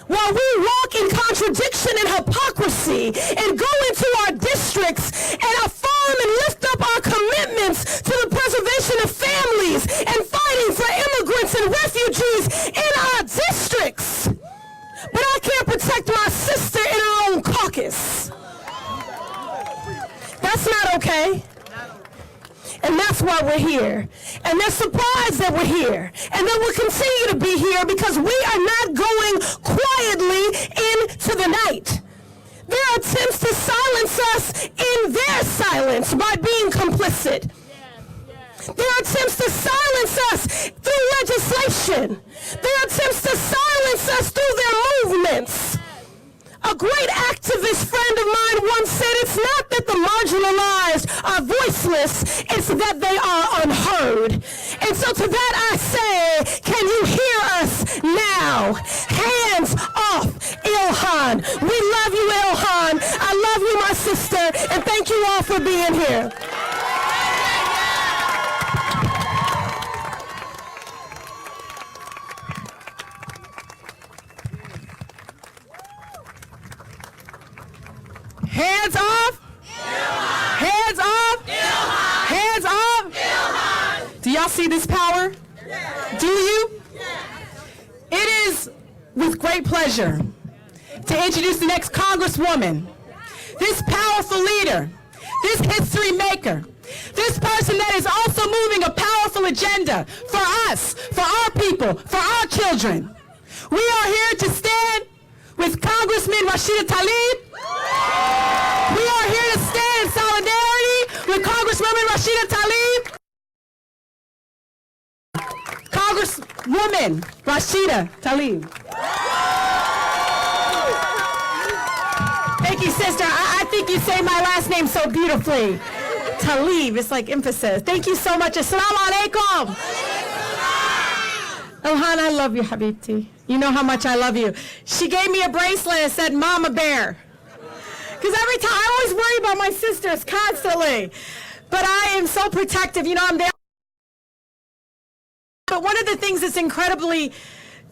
while we walk in contradiction and hypocrisy and go into our districts and affirm and lift up our commitments to the preservation of families and fighting for immigrants and refugees in our districts. But I can't protect my sister in her own caucus. That's not okay. And that's why we're here. And they're surprised that we're here. And that we'll continue to be here because we are not going quietly into the night. There are attempts to silence us in their silence by being complicit. There are attempts to silence us through legislation. There are attempts to silence us through their movements. A great activist friend of mine once said, it's not that the marginalized are voiceless, it's that they are unheard. And so to that I say, can you hear us now? Hands off Ilhan. We love you, here, and thank you all for being here. Hands off. Hands off. Hands off. Do y'all see this power? Do you? It is with great pleasure to introduce the next Congresswoman, this powerful leader, this history maker, this person that is also moving a powerful agenda for us, for our people, for our children. We are here to stand with Congressman Rashida Tlaib. We are here to stand in solidarity with Congresswoman Rashida Tlaib. Congresswoman Rashida Tlaib. Thank you, sister. I think you say my last name so beautifully. Tlaib, it's like emphasis. Thank you so much. Assalamu alaikum. Ilhan, I love you, Habibti. You know how much I love you. She gave me a bracelet that said Mama Bear. Because every time, I always worry about my sisters constantly. But I am so protective. You know, I'm there. But one of the things that's incredibly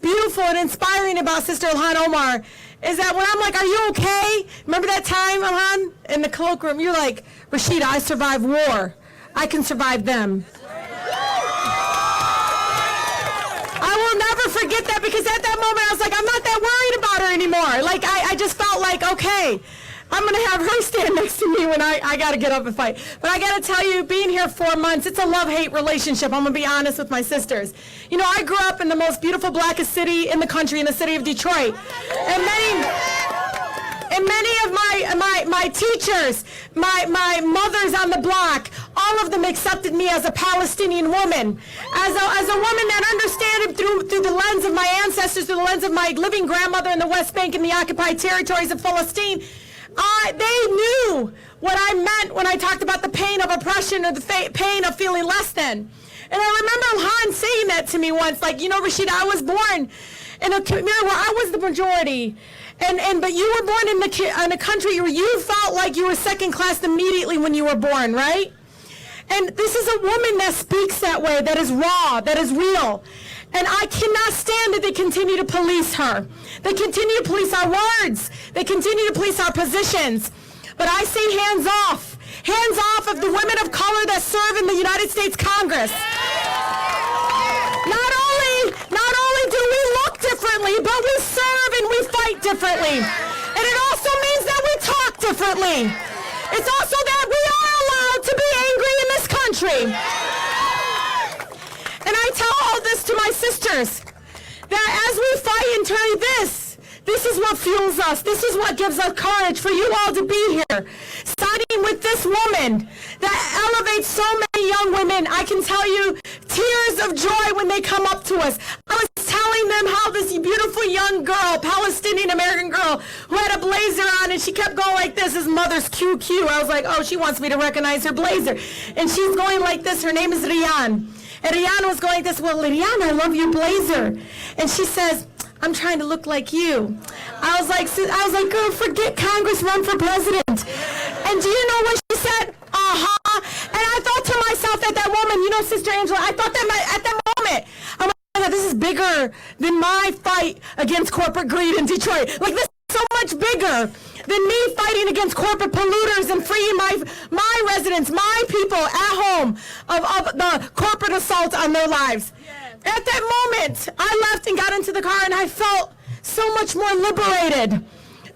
beautiful and inspiring about Sister Ilhan Omar is that when I'm like, are you okay? Remember that time, Ilhan, in the colloquium? You're like, Rashida, I survived war. I can survive them. I will never forget that, because at that moment I was like, I'm not that worried about her anymore. Like, I just felt like, okay, I'm going to have her stand next to me when I got to get up and fight. But I got to tell you, being here 4 months, it's a love-hate relationship. I'm going to be honest with my sisters. You know, I grew up in the most beautiful, blackest city in the country, in the city of Detroit. And many of my teachers, my mothers on the block, all of them accepted me as a Palestinian woman, as a woman that understood through the lens of my ancestors, through the lens of my living grandmother in the West Bank and the occupied territories of Palestine. They knew what I meant when I talked about the pain of oppression or the pain of feeling less than. And I remember Ilhan saying that to me once, like, you know, Rashida, I was born in a community where I was the majority. But you were born in a country where you felt like you were second class immediately when you were born, right? And this is a woman that speaks that way, that is raw, that is real. And I cannot stand that they continue to police her. They continue to police our words. They continue to police our positions. But I say hands off. Hands off of the women of color that serve in the United States Congress. Not only do we look differently, but we serve and we fight differently. And it also means that we talk differently. It's also that we are allowed to be angry in this country. And I tell all this to my sisters, that as we fight internally, this is what fuels us. This is what gives us courage for you all to be here. Siding with this woman that elevates so many young women. I can tell you tears of joy when they come up to us. I was telling them how this beautiful young girl, Palestinian American girl, who had a blazer on and she kept going like this, his mother's QQ. I was like, oh, she wants me to recognize her blazer. And she's going like this. Her name is Rian. And Rihanna was going this, well, Rihanna, I love your blazer. And she says, I'm trying to look like you. I was like, girl, forget Congress, run for president. And do you know what she said? Uh-huh. And I thought to myself at that moment, you know, Sister Angela, I thought that at that moment, I'm like, this is bigger than my fight against corporate greed in Detroit. Like, this is so much bigger than me fighting against corporate polluters and freeing my residents, my people at home of the corporate assault on their lives. At that moment, I left and got into the car and I felt so much more liberated,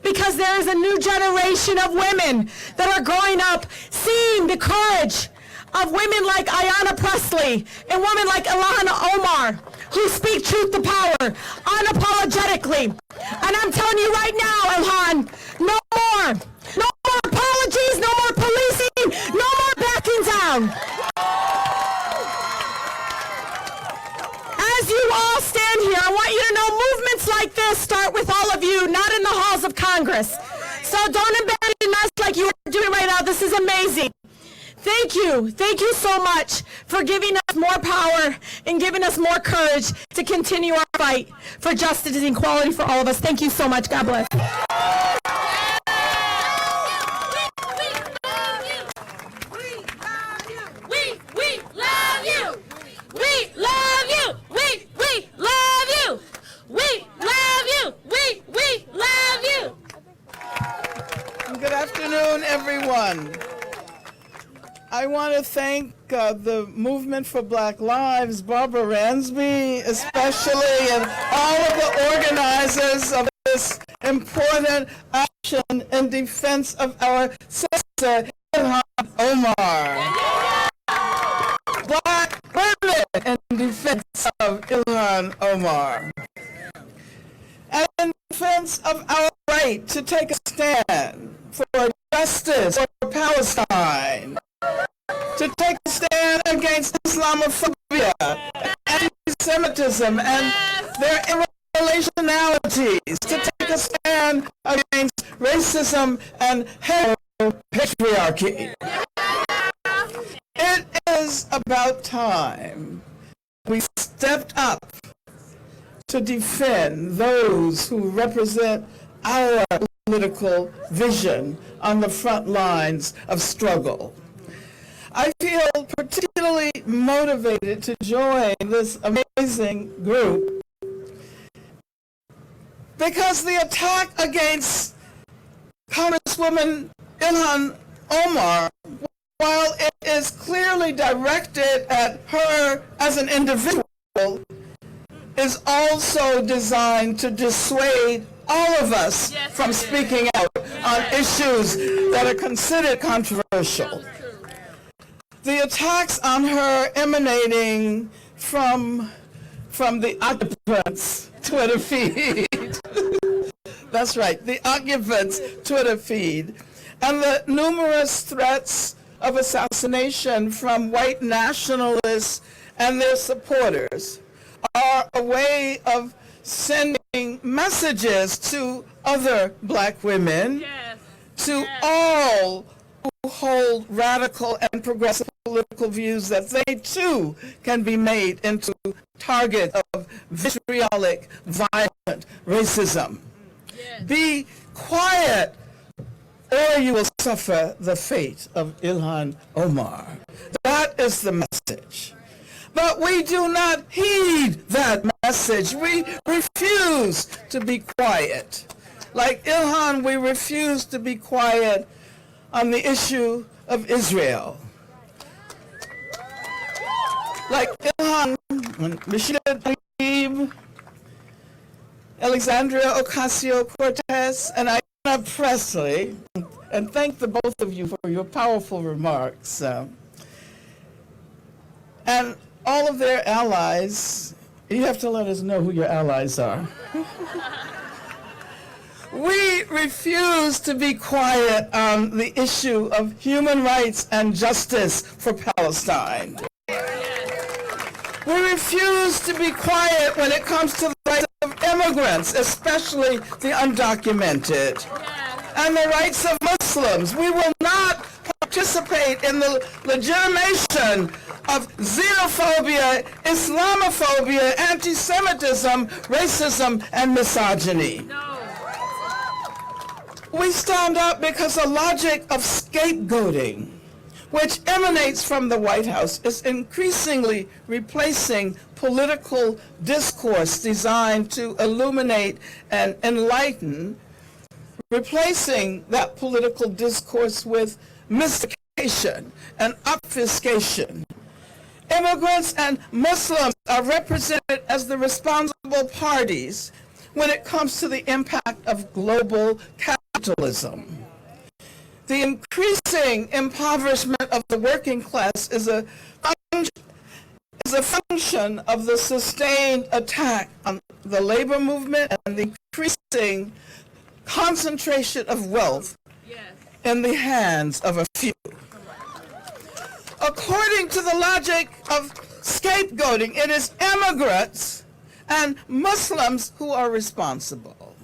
because there is a new generation of women that are growing up seeing the courage of women like Ayanna Pressley and women like Ilhan Omar, who speak truth to power unapologetically. And I'm telling you right now, Ilhan, no more apologies, no more policing, no more backing down. As you all stand here, I want you to know movements like this start with all of you, not in the halls of Congress. So don't abandon us like you are doing right now. This is amazing. Thank you so much for giving us more power and giving us more courage to continue our fight for justice and equality for all of us. Thank you so much. God bless. want to thank the Movement for Black Lives, Barbara Ransby especially, and all of the organizers of this important action in defense of our sister Ilhan Omar. Black women in defense of Ilhan Omar. And in defense of our right to take a stand for justice for Palestine, to take a stand against Islamophobia, anti-Semitism, and their irrelationalities, to take a stand against racism and patriarchy. It is about time we stepped up to defend those who represent our political vision on the front lines of struggle. I feel particularly motivated to join this amazing group because the attack against Congresswoman Ilhan Omar, while it is clearly directed at her as an individual, is also designed to dissuade all of us from speaking out on issues that are considered controversial. The attacks on her emanating from the occupants' Twitter feed. That's right, the occupants' Twitter feed. And the numerous threats of assassination from white nationalists and their supporters are a way of sending messages to other black women, to all who hold radical and progressive political views, that they too can be made into targets of vitriolic, violent racism. Be quiet, or you will suffer the fate of Ilhan Omar. That is the message. But we do not heed that message. We refuse to be quiet. Like Ilhan, we refuse to be quiet on the issue of Israel. Like Ilhan, Rashida Tlaib, Alexandria Ocasio-Cortez, and Ayanna Pressley, and thank the both of you for your powerful remarks. And all of their allies, you have to let us know who your allies are. We refuse to be quiet on the issue of human rights and justice for Palestine. We refuse to be quiet when it comes to the rights of immigrants, especially the undocumented, and the rights of Muslims. We will not participate in the legitimation of xenophobia, Islamophobia, anti-Semitism, racism, and misogyny. We stand up because the logic of scapegoating, which emanates from the White House, is increasingly replacing political discourse designed to illuminate and enlighten, replacing that political discourse with mystification and obfuscation. Immigrants and Muslims are represented as the responsible parties when it comes to the impact of global capitalism. The increasing impoverishment of the working class is a function of the sustained attack on the labor movement and the increasing concentration of wealth in the hands of a few. According to the logic of scapegoating, it is immigrants and Muslims who are responsible.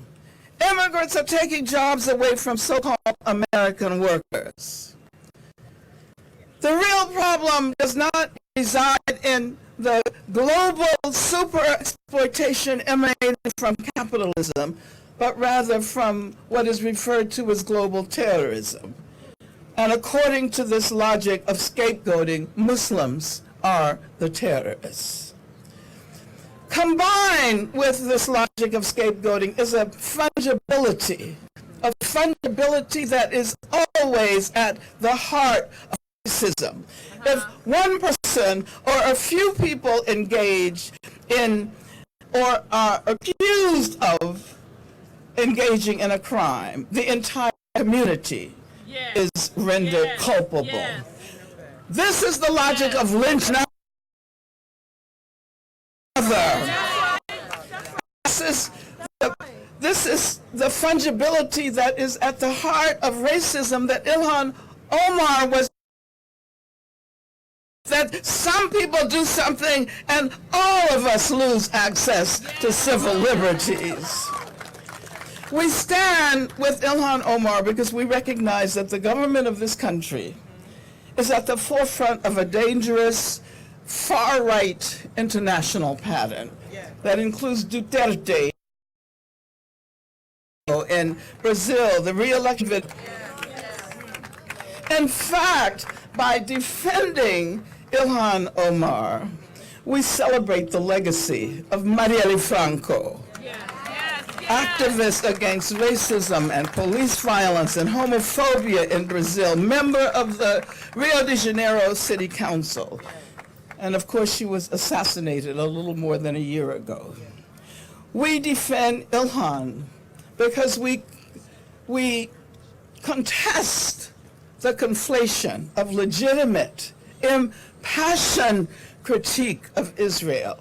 Immigrants are taking jobs away from so-called American workers. The real problem does not reside in the global super exploitation emanating from capitalism, but rather from what is referred to as global terrorism. And according to this logic of scapegoating, Muslims are the terrorists. Combined with this logic of scapegoating is a fungibility that is always at the heart of racism. If one person or a few people engage in or are accused of engaging in a crime, the entire community is rendered culpable. This is the logic of lynch not other. This is the fungibility that is at the heart of racism that Ilhan Omar was, that some people do something and all of us lose access to civil liberties. We stand with Ilhan Omar because we recognize that the government of this country is at the forefront of a dangerous, far-right international pattern that includes Duterte in Brazil, the re-election. In fact, by defending Ilhan Omar, we celebrate the legacy of Marielle Franco, activist against racism and police violence and homophobia in Brazil, member of the Rio de Janeiro City Council. And of course, she was assassinated a little more than a year ago. We defend Ilhan because we contest the conflation of legitimate, impassioned critique of Israel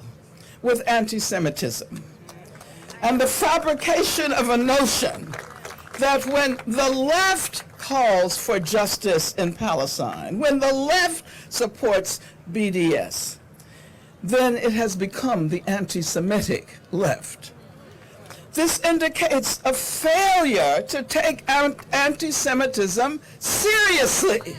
with anti-Semitism, and the fabrication of a notion that when the left calls for justice in Palestine, when the left supports BDS, then it has become the anti-Semitic left. This indicates a failure to take anti-Semitism seriously,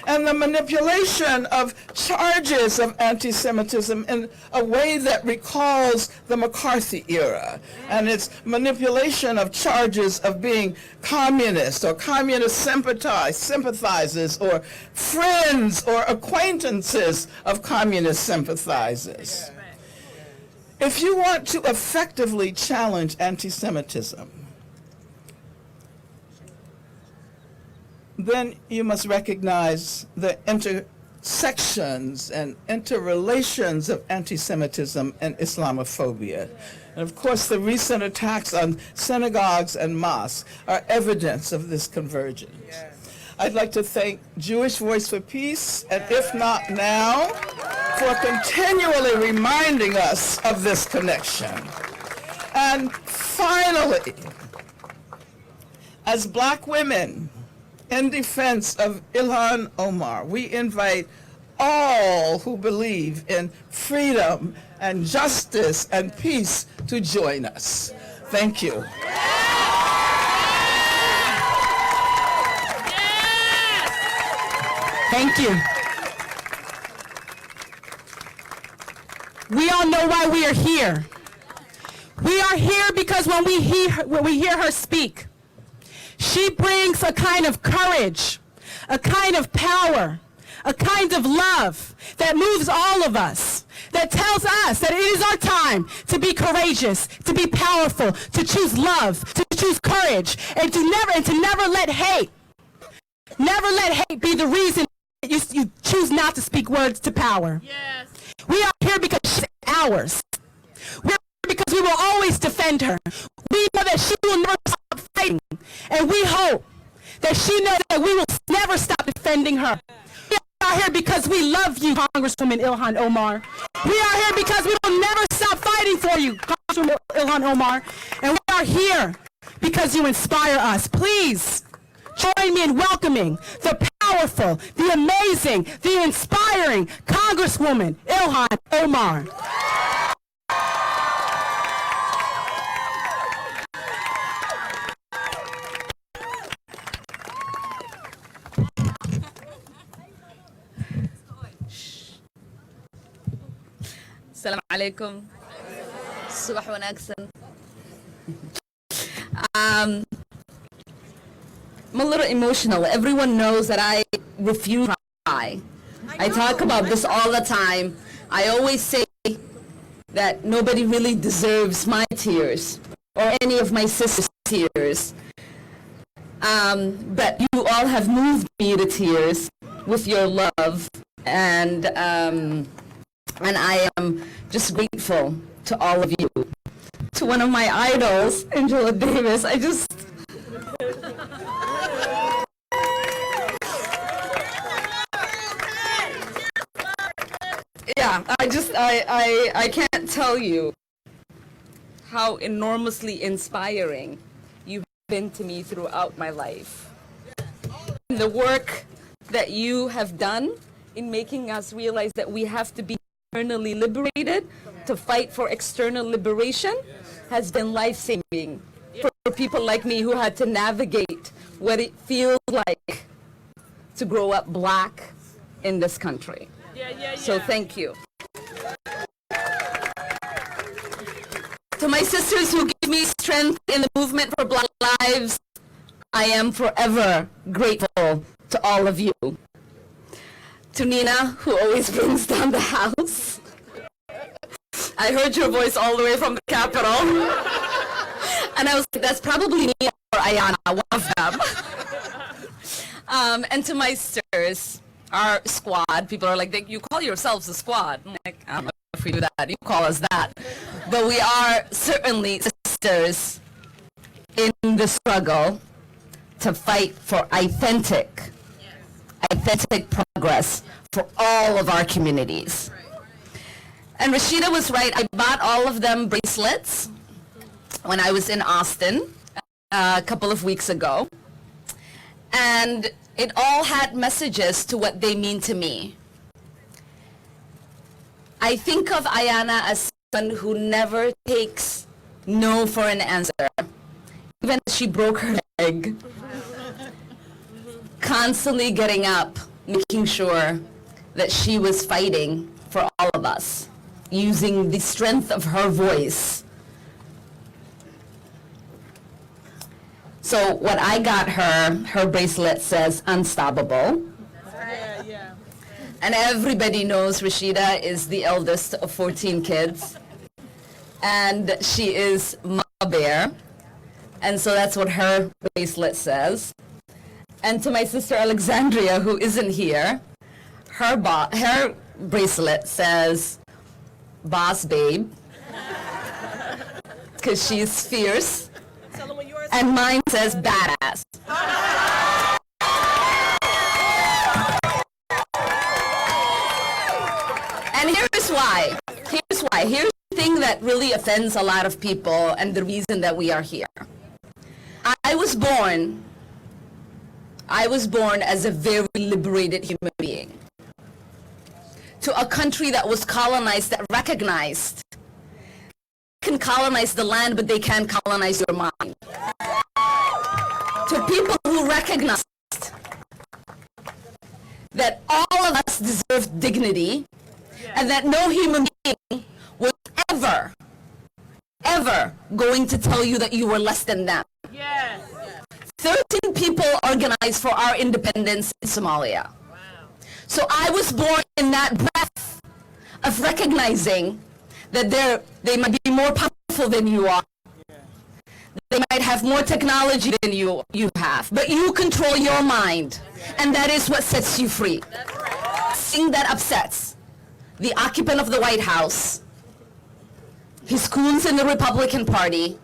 and the manipulation of charges of anti-Semitism in a way that recalls the McCarthy era, and its manipulation of charges of being communist or communist sympathizers or friends or acquaintances of communist sympathizers. If you want to effectively challenge anti-Semitism, then you must recognize the intersections and interrelations of anti-Semitism and Islamophobia. And of course, the recent attacks on synagogues and mosques are evidence of this convergence. I'd like to thank Jewish Voice for Peace, and if not now, for continually reminding us of this connection. And finally, as Black women in defense of Ilhan Omar, we invite all who believe in freedom and justice and peace to join us. Thank you. Thank you. We all know why we are here. We are here because when we hear her speak, she brings a kind of courage, a kind of power, a kind of love that moves all of us, that tells us that it is our time to be courageous, to be powerful, to choose love, to choose courage, and to never let hate be the reason you choose not to speak words to power. Yes. We are here because she's ours. We're here because we will always defend her. We know that she will never stop fighting, and we hope that she knows that we will never stop defending her. We are here because we love you, Congresswoman Ilhan Omar. We are here because we will never stop fighting for you, Congresswoman Ilhan Omar. And we are here because you inspire us. Please join me in welcoming the powerful, the amazing, the inspiring Congresswoman Ilhan Omar. Assalamu alaikum. Subax wanaagsan. I'm a little emotional. Everyone knows that I refuse to cry. I talk about this all the time. I always say that nobody really deserves my tears or any of my sister's tears. But you all have moved me to tears. with your love, and I am just grateful to all of you. To one of my idols, Angela Davis, I can't tell you how enormously inspiring you've been to me throughout my life. The work that you have done in making us realize that we have to be internally liberated to fight for external liberation has been life-saving for people like me who had to navigate what it feels like to grow up black in this country. So thank you. To my sisters who give me strength in the movement for Black Lives, I am forever grateful to all of you. To Nina, who always brings down the house. I heard your voice all the way from the Capitol. And I was like, that's probably Nina or Ayana, one of them. And to my sisters, our squad, people are like, you call yourselves a squad. I'm like, I don't know if we do that, you call us that. But we are certainly sisters in the struggle to fight for authentic progress for all of our communities. And Rashida was right, I bought all of them bracelets when I was in Austin a couple of weeks ago. And it all had messages to what they mean to me. I think of Ayana as someone who never takes no for an answer. Even as she broke her leg, constantly getting up, making sure that she was fighting for all of us, using the strength of her voice. So what I got her bracelet says unstoppable. And everybody knows Rashida is the eldest of 14 kids. And she is Mama Bear. And so that's what her bracelet says. And to my sister Alexandria, who isn't here, her bracelet says Boss Babe, because she's fierce. And mine says Badass. And here's why. Here's the thing that really offends a lot of people and the reason that we are here. I was born as a very liberated human being to a country that was colonized, that recognized can colonize the land, but they can't colonize your mind. To people who recognized that all of us deserve dignity and that no human being was ever going to tell you that you were less than them. 13 people organized for our independence in Somalia. So I was born in that breath of recognizing that they might be more powerful than you are. They might have more technology than you have, but you control your mind, and that is what sets you free. Thing that upsets the occupant of the White House, his goons in the Republican Party,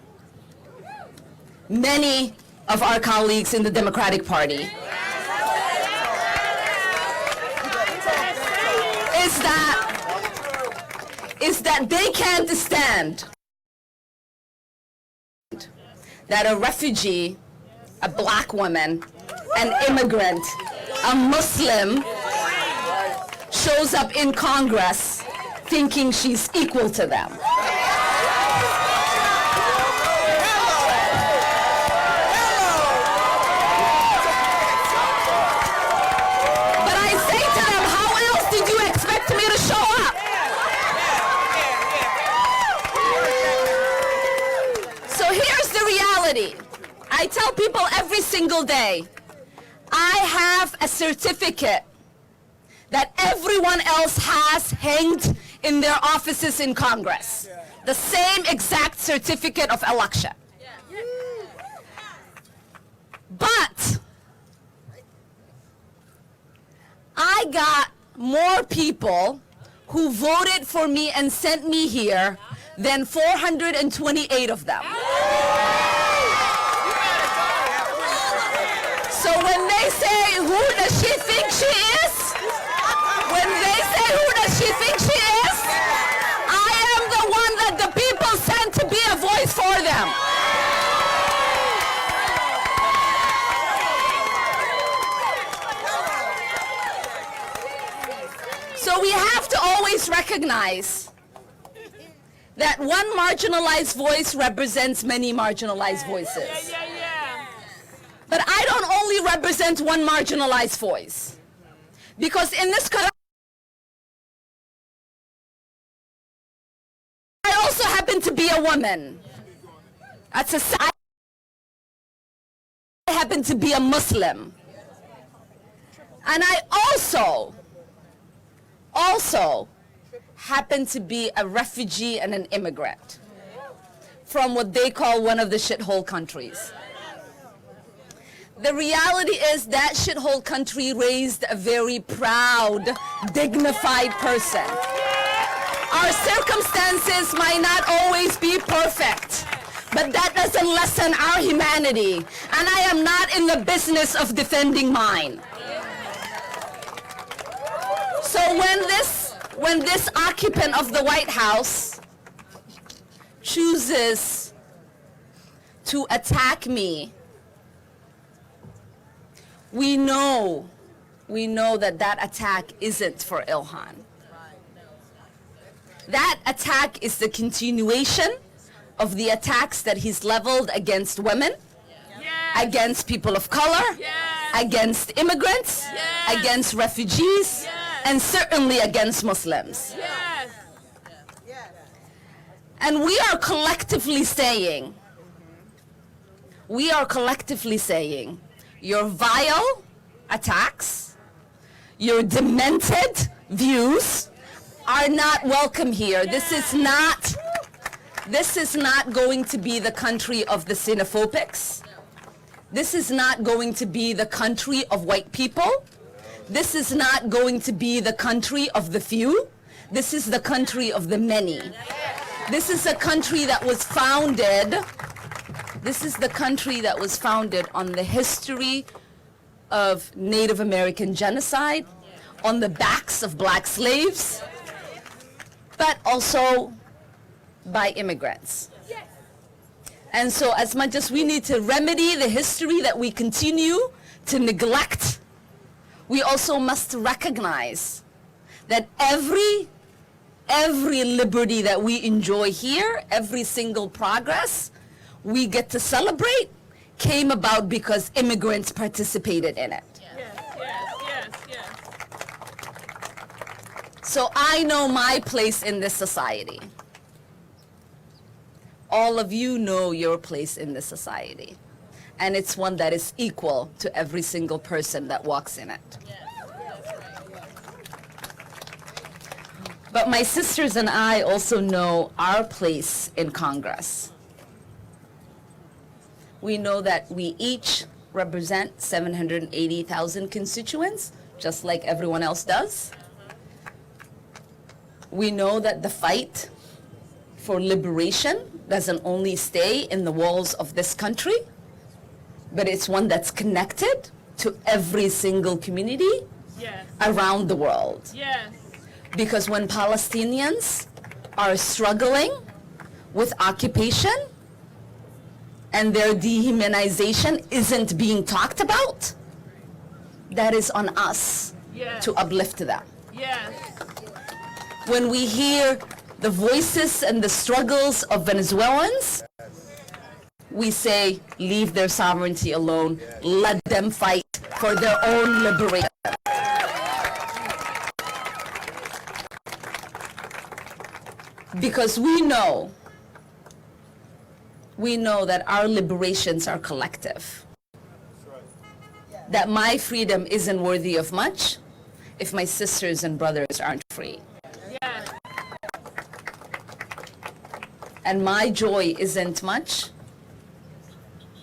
many of our colleagues in the Democratic Party, is that they can't stand that a refugee, a black woman, an immigrant, a Muslim shows up in Congress thinking she's equal to them. But I say to them, how else did you expect me to show up? So here's the reality. I tell people every single day, I have a certificate that everyone else has hanged in their offices in Congress. The same exact certificate of election. But I got more people who voted for me and sent me here than 428 of them. So when they say, who does she think she is? When they say, who does she think she is? I am the one that the people sent to be a voice for them. So we have to always recognize that one marginalized voice represents many marginalized voices. But I don't only represent one marginalized voice. Because in this country, I also happen to be a woman. At society, I happen to be a Muslim. And I also happen to be a refugee and an immigrant from what they call one of the shithole countries. The reality is that shithole country raised a very proud, dignified person. Our circumstances might not always be perfect, but that doesn't lessen our humanity. And I am not in the business of defending mine. So when this occupant of the White House chooses to attack me, we know that that attack isn't for Ilhan. That attack is the continuation of the attacks that he's leveled against women, against people of color, against immigrants, against refugees, and certainly against Muslims. And we are collectively saying, your vile attacks, your demented views are not welcome here. This is not going to be the country of the xenophobics. This is not going to be the country of white people. This is not going to be the country of the few. This is the country of the many. This is a country that was founded on the history of Native American genocide, on the backs of black slaves, but also by immigrants. And so as much as we need to remedy the history that we continue to neglect, we also must recognize that every liberty that we enjoy here, every single progress we get to celebrate, came about because immigrants participated in it. Yes. So I know my place in this society. All of you know your place in this society. And it's one that is equal to every single person that walks in it. But my sisters and I also know our place in Congress. We know that we each represent 780,000 constituents, just like everyone else does. We know that the fight for liberation doesn't only stay in the walls of this country, but it's one that's connected to every single community around the world. Because when Palestinians are struggling with occupation and their dehumanization isn't being talked about, that is on us to uplift them. When we hear the voices and the struggles of Venezuelans, we say, leave their sovereignty alone, let them fight for their own liberation. Because we know that our liberations are collective. That my freedom isn't worthy of much if my sisters and brothers aren't free. And my joy isn't much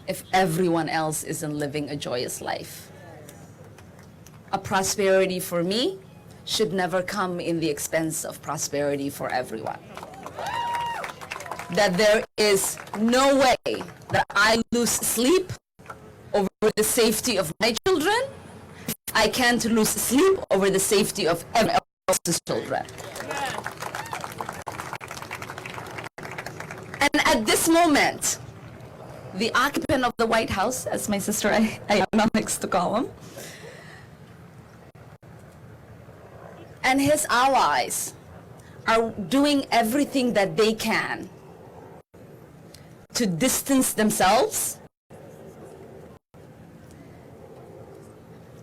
if everyone else isn't living a joyous life. a prosperity for me should never come in the expense of prosperity for everyone. That there is no way that I lose sleep over the safety of my children. I can't lose sleep over the safety of everyone else's children. And at this moment, the occupant of the White House, as my sister Ayana likes to call him, and his allies are doing everything that they can to distance themselves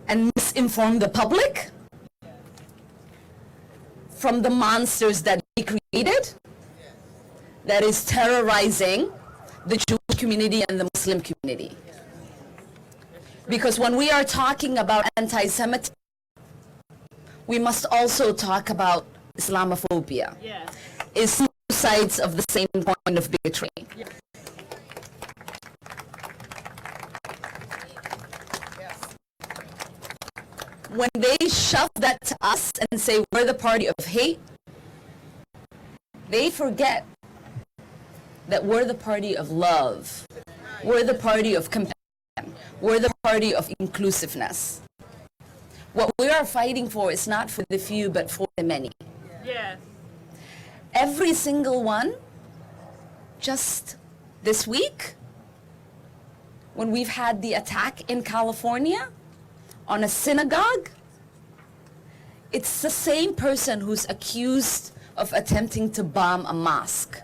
and misinform the public from the monsters that they created that is terrorizing the Jewish community and the Muslim community. Because when we are talking about anti-Semitism, we must also talk about Islamophobia. Yes. It's two sides of the same coin of bigotry. Yes. When they shove that to us and say we're the party of hate, they forget that we're the party of love. We're the party of compassion. We're the party of inclusiveness. What we are fighting for is not for the few, but for the many. Yes. Every single one, just this week, when we've had the attack in California on a synagogue, it's the same person who's accused of attempting to bomb a mosque.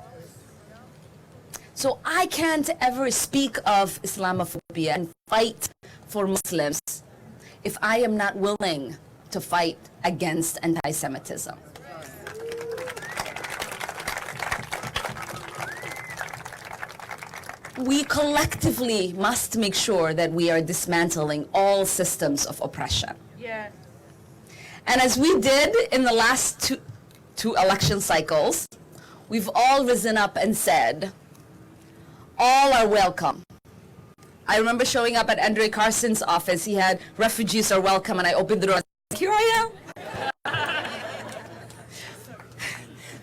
So I can't ever speak of Islamophobia and fight for Muslims if I am not willing to fight against anti-Semitism. We collectively must make sure that we are dismantling all systems of oppression. Yes. And as we did in the last two election cycles, we've all risen up and said, all are welcome. I remember showing up at Andre Carson's office. He had refugees are welcome, and I opened the door and said, here I am.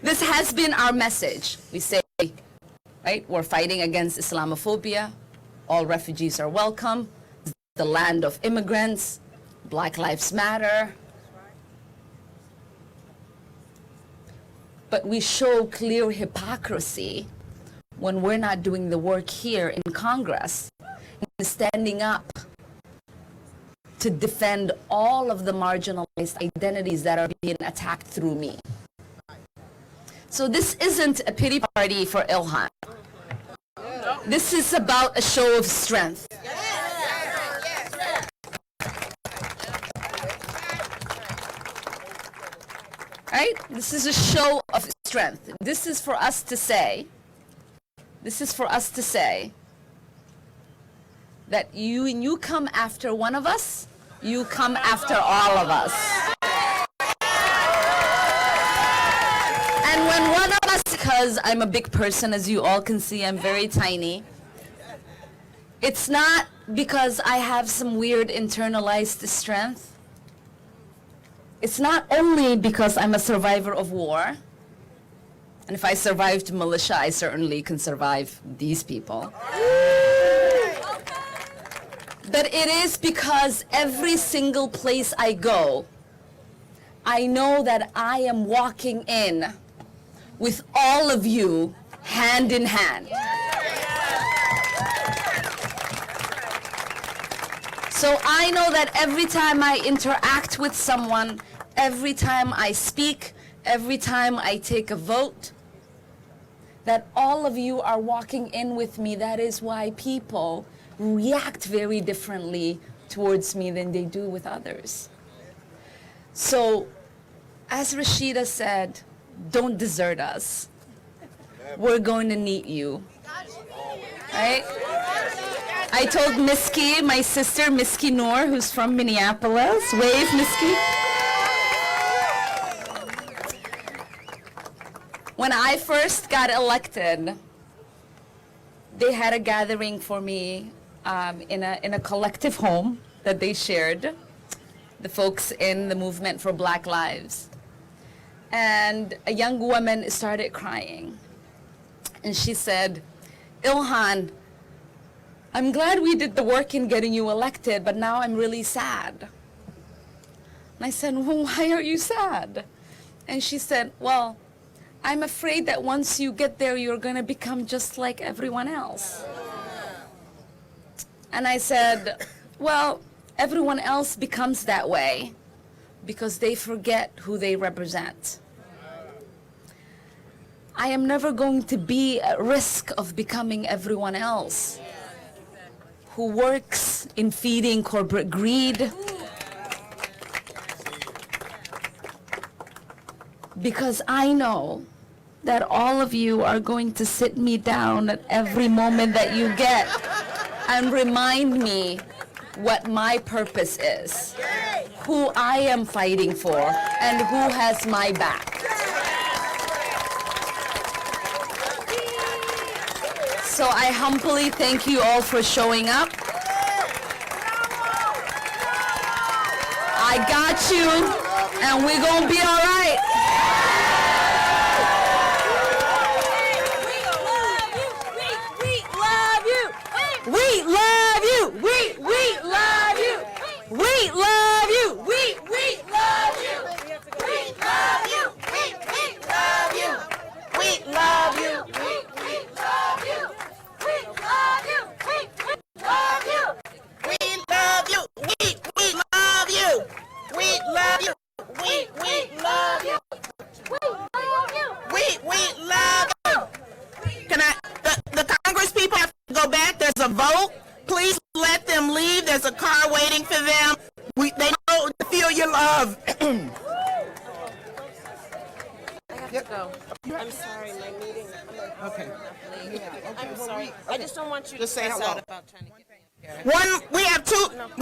This has been our message. We say, right, we're fighting against Islamophobia. All refugees are welcome. The land of immigrants. Black Lives Matter. But we show clear hypocrisy when we're not doing the work here in Congress, and standing up to defend all of the marginalized identities that are being attacked through me. So this isn't a pity party for Ilhan. This is about a show of strength. Right? This is a show of strength. This is for us to say, that when you come after one of us, you come after all of us. And when one of us, because I'm a big person, as you all can see, I'm very tiny, it's not because I have some weird internalized strength. It's not only because I'm a survivor of war, and if I survived militia, I certainly can survive these people. But it is because every single place I go, I know that I am walking in with all of you hand in hand. So I know that every time I interact with someone, every time I speak, every time I take a vote, that all of you are walking in with me. That is why people react very differently towards me than they do with others. So, as Rashida said, don't desert us. We're going to need you. Right? I told Miski, my sister, Miski Noor, who's from Minneapolis. Wave, Miski. When I first got elected, they had a gathering for me in a collective home that they shared. the folks in the movement for Black Lives. And a young woman started crying. And she said, Ilhan, I'm glad we did the work in getting you elected, but now I'm really sad. And I said, well, why are you sad? And she said, well, I'm afraid that once you get there, you're going to become just like everyone else. And I said, well, everyone else becomes that way because they forget who they represent. I am never going to be at risk of becoming everyone else who works in feeding corporate greed, because I know that all of you are going to sit me down at every moment that you get and remind me what my purpose is, who I am fighting for, and who has my back. So I humbly thank you all for showing up. I got you, and we're gonna be all right. We love you. We love you. We love you. We love you. We love you. We love you. We love you. We love you. We love you. We love you. We love you. We love you. We love you. We love you. We love you. Can the Congress people have to go back? There's a vote. Please let them leave. There's a car waiting for them. They know to feel your love. I have to go. I'm sorry, my meeting. Okay. I'm sorry. I just don't want you to Just say stress hello. out about trying to get We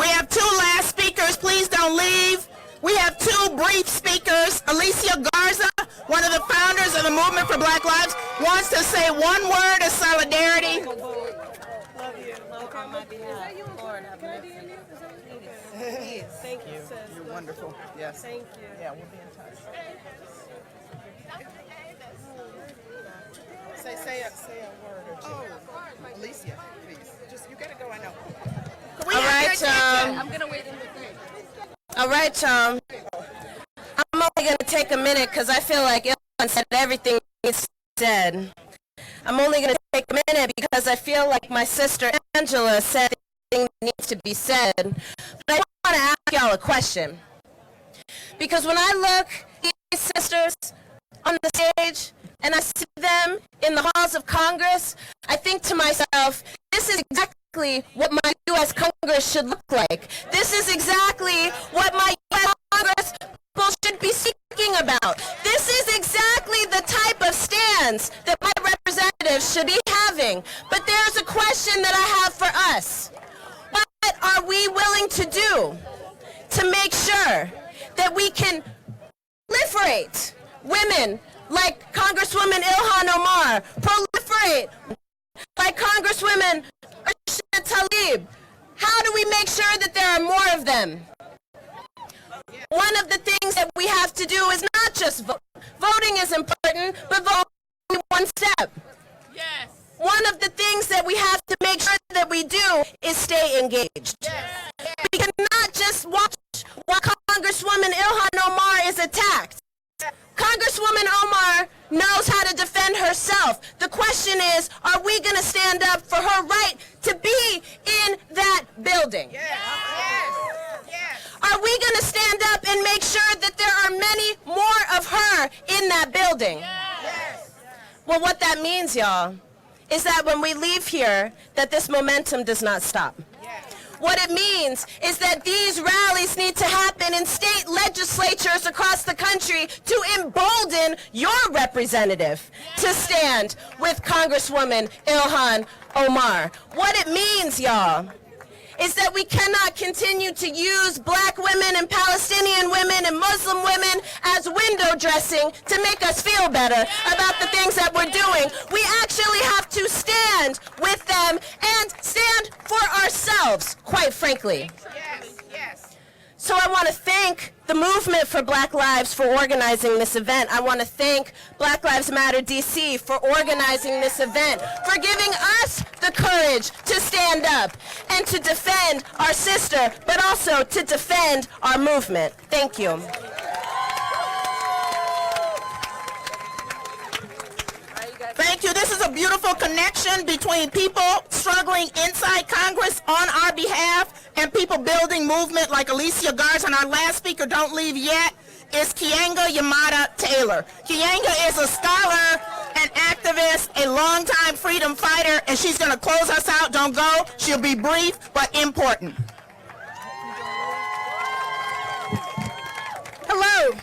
have two last speakers. Please don't leave. We have two brief speakers. Alicia Garza, one of the founders of the Movement for Black Lives, wants to say one word of solidarity. love you. Look on my behalf. Lord, have mercy. Please. Thank you, sis. You're wonderful. Yes. Thank you. Yeah, we'll be in touch. Say a word or two. Alicia, please. You gotta go. I know. All right. I'm gonna wait in the thing. All right, I'm only going to take a minute because I feel like Ilhan said everything needs to be said. I'm only going to take a minute because I feel like my sister Angela said everything that needs to be said. But I want to ask y'all a question. Because when I look at these sisters on the stage and I see them in the halls of Congress, I think to myself, this is exactly what my U.S. Congress should look like. This is exactly what my U.S. Congress people should be speaking about. This is exactly the type of stance that my representatives should be having. But there's a question that I have for us. What are we willing to do to make sure that we can proliferate women like Congresswoman Ilhan Omar, proliferate like Congresswomen Rashida Tlaib? How do we make sure that there are more of them? One of the things that we have to do is not just vote. Voting is important, but voting is one step. Yes. One of the things that we have to make sure that we do is stay engaged. We cannot just watch while Congresswoman Ilhan Omar is attacked. Congresswoman Omar knows how to defend herself. The question is, are we going to stand up for her right to be in that building? Are we going to stand up and make sure that there are many more of her in that building? Well, what that means, y'all, is that when we leave here, that this momentum does not stop. What it means is that these rallies need to happen in state legislatures across the country to embolden your representative to stand with Congresswoman Ilhan Omar. What it means, y'all, is that we cannot continue to use black women and Palestinian women and Muslim women as window dressing to make us feel better about the things that we're doing. We actually have to stand with them and stand for ourselves, quite frankly. So I want to thank the Movement for Black Lives for organizing this event. I want to thank Black Lives Matter DC for organizing this event, for giving us the courage to stand up and to defend our sister, but also to defend our movement. Thank you. Thank you. This is a beautiful connection between people struggling inside Congress on our behalf and people building movement like Alicia Garza. And our last speaker, don't leave yet, is Kianga Yamada Taylor. Kianga is a scholar, an activist, a longtime freedom fighter, and she's going to close us out. Don't go. She'll be brief but important. Hello.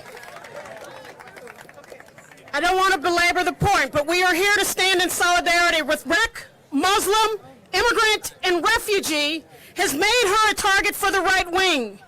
I don't want to belabor the point, but we are here to stand in solidarity with Rek, Muslim, immigrant, and refugee has made her a target for the right wing.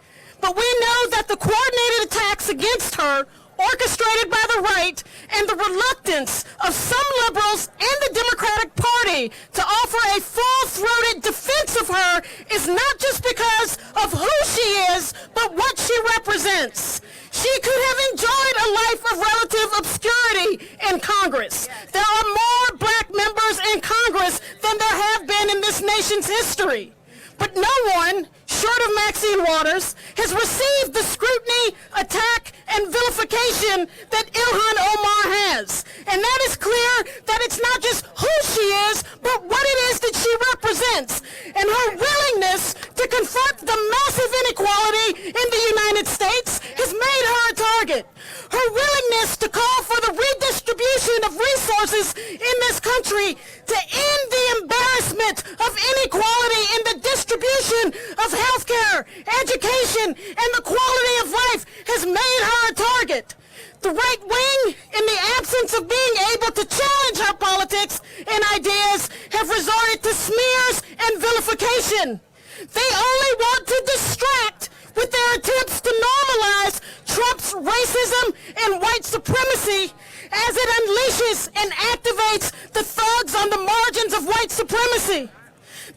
But we know that the coordinated attacks against her, orchestrated by the right, and the reluctance of some liberals and the Democratic Party to offer a full-throated defense of her is not just because of who she is, but what she represents. She could have enjoyed a life of relative obscurity in Congress. There are more black members in Congress than there have been in this nation's history. But no one, short of Maxine Waters, has received the scrutiny, attack, and vilification that Ilhan Omar has. And that is clear that it's not just who she is, but what it is that she represents. And her willingness to confront the massive inequality in the United States has made her a target. Her willingness to call for the redistribution of resources in this country to end the embarrassment of inequality in the distribution of health care, education, and the quality of life has made her a target. The right wing, in the absence of being able to challenge her politics and ideas, have resorted to smears and vilification. They only want to distract with their attempts to normalize Trump's racism and white supremacy as it unleashes and activates the thugs on the margins of white supremacy.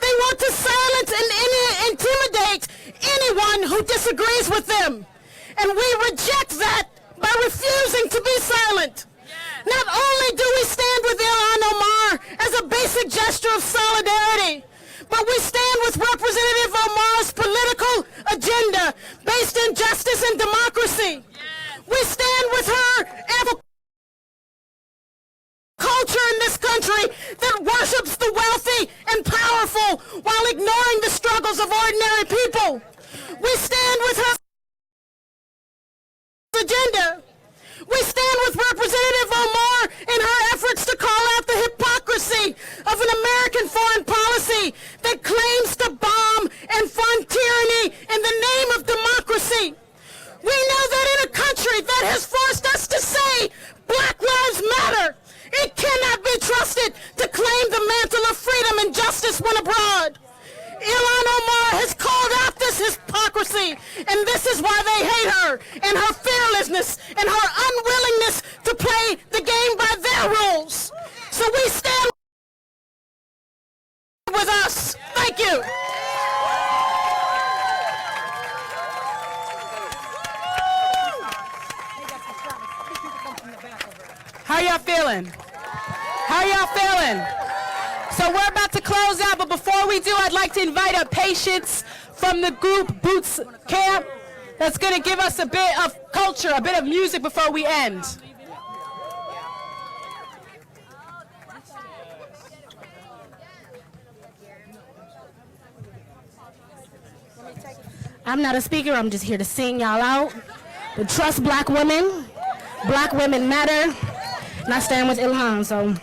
They want to silence and intimidate anyone who disagrees with them. And we reject that by refusing to be silent. Not only do we stand with Ilhan Omar as a basic gesture of solidarity, but we stand with Representative Omar's political agenda based in justice and democracy. We stand with her culture in this country that worships the wealthy and powerful while ignoring the struggles of ordinary people. We stand with her agenda. We stand with Representative Omar in her efforts to call out the hypocrisy of an American foreign policy that claims to bomb and fund tyranny in the name of democracy. We know that in a country that has forced us to say Black Lives Matter, it cannot be trusted to claim the mantle of freedom and justice when abroad. Ilhan Omar has called out this hypocrisy, and this is why they hate her, and her fearlessness, and her unwillingness to play the game by their rules. So we stand with us. Thank you. How y'all feeling? How y'all feeling? So we're about to close out, but before we do, I'd like to invite up Patience from the group Boots Camp that's going to give us a bit of culture, a bit of music before we end. I'm not a speaker, I'm just here to sing y'all out. But trust black women. Black women matter. And I stand with Ilhan, so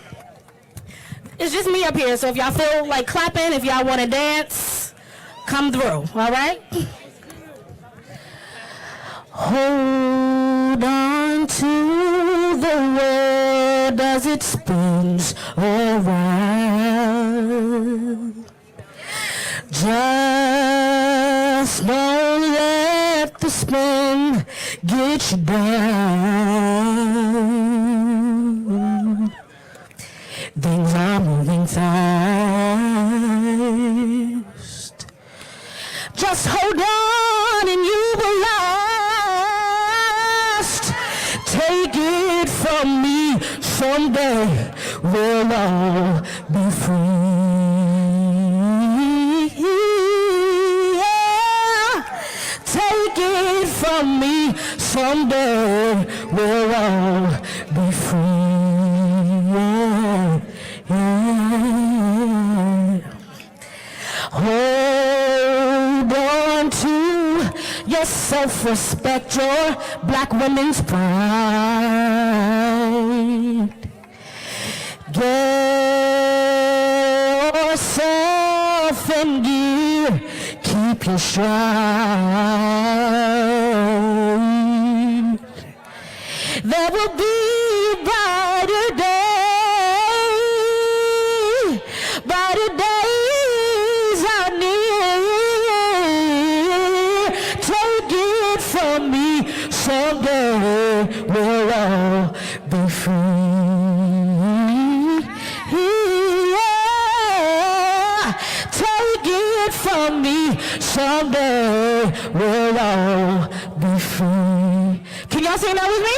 it's just me up here. So if y'all feel like clapping, if y'all want to dance, come through, all right? Hold on to the world as it spins around. Just don't let the spin get you down. Things are moving fast. Just hold on and you will someday we'll all be free. Yeah. Take it from me, someday we'll all be free. Yeah. Hold on to your self-respect, your black women's pride. Get yourself in gear, keep your stride. There will be a brighter day, brighter days are near. Take it from me, someday we'll all be free. Yeah. Take it from me, someday we'll all be free. Can y'all sing that with me?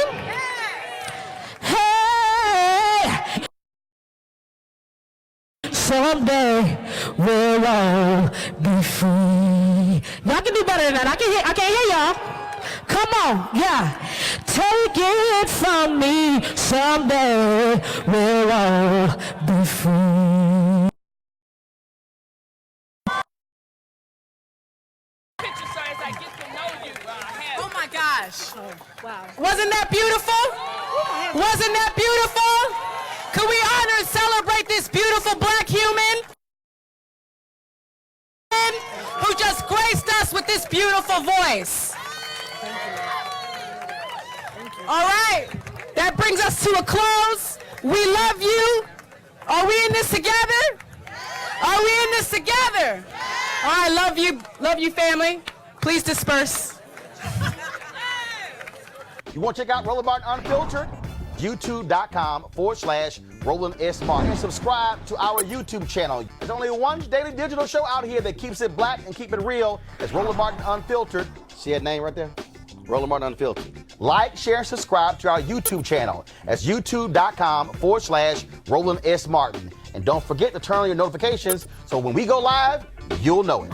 Someday we'll all be free. Y'all can do better than that. I can't hear y'all. Come on, yeah. Take it from me. Someday we'll all be free. Oh my gosh. Wow. Wasn't that beautiful? Wasn't that beautiful? Could we honor and celebrate this beautiful black human who just graced us with this beautiful voice? All right, that brings us to a close. We love you. Are we in this together? Are we in this together? All right, love you, family. Please disperse. You want to check out Roland Martin Unfiltered? YouTube.com/Roland S. Martin. And subscribe to our YouTube channel. There's only one daily digital show out here that keeps it black and keep it real. It's Roland Martin Unfiltered. See that name right there? Roland Martin Unfiltered. Like, share, and subscribe to our YouTube channel. That's YouTube.com/Roland S. Martin. And don't forget to turn on your notifications so when we go live, you'll know it.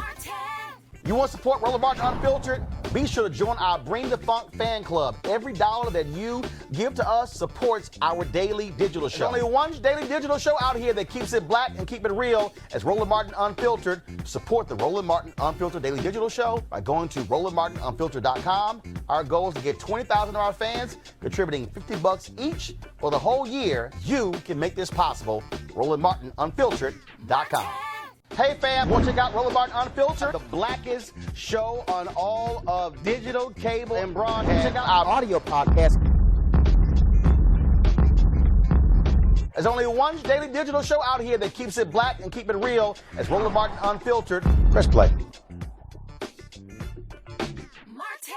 You want to support Roland Martin Unfiltered? Be sure to join our Bring the Funk fan club. Every dollar that you give to us supports our daily digital show. There's only one daily digital show out here that keeps it black and keep it real. It's Roland Martin Unfiltered. Support the Roland Martin Unfiltered daily digital show by going to RolandMartinUnfiltered.com. Our goal is to get 20,000 of our fans contributing $50 each for the whole year. You can make this possible. RolandMartinUnfiltered.com. Hey fam, want to check out Roland Martin Unfiltered? The blackest show on all of digital, cable, and broadcast. Check out our audio podcast. There's only one daily digital show out here that keeps it black and keep it real. It's Roland Martin Unfiltered. Press play. Martin.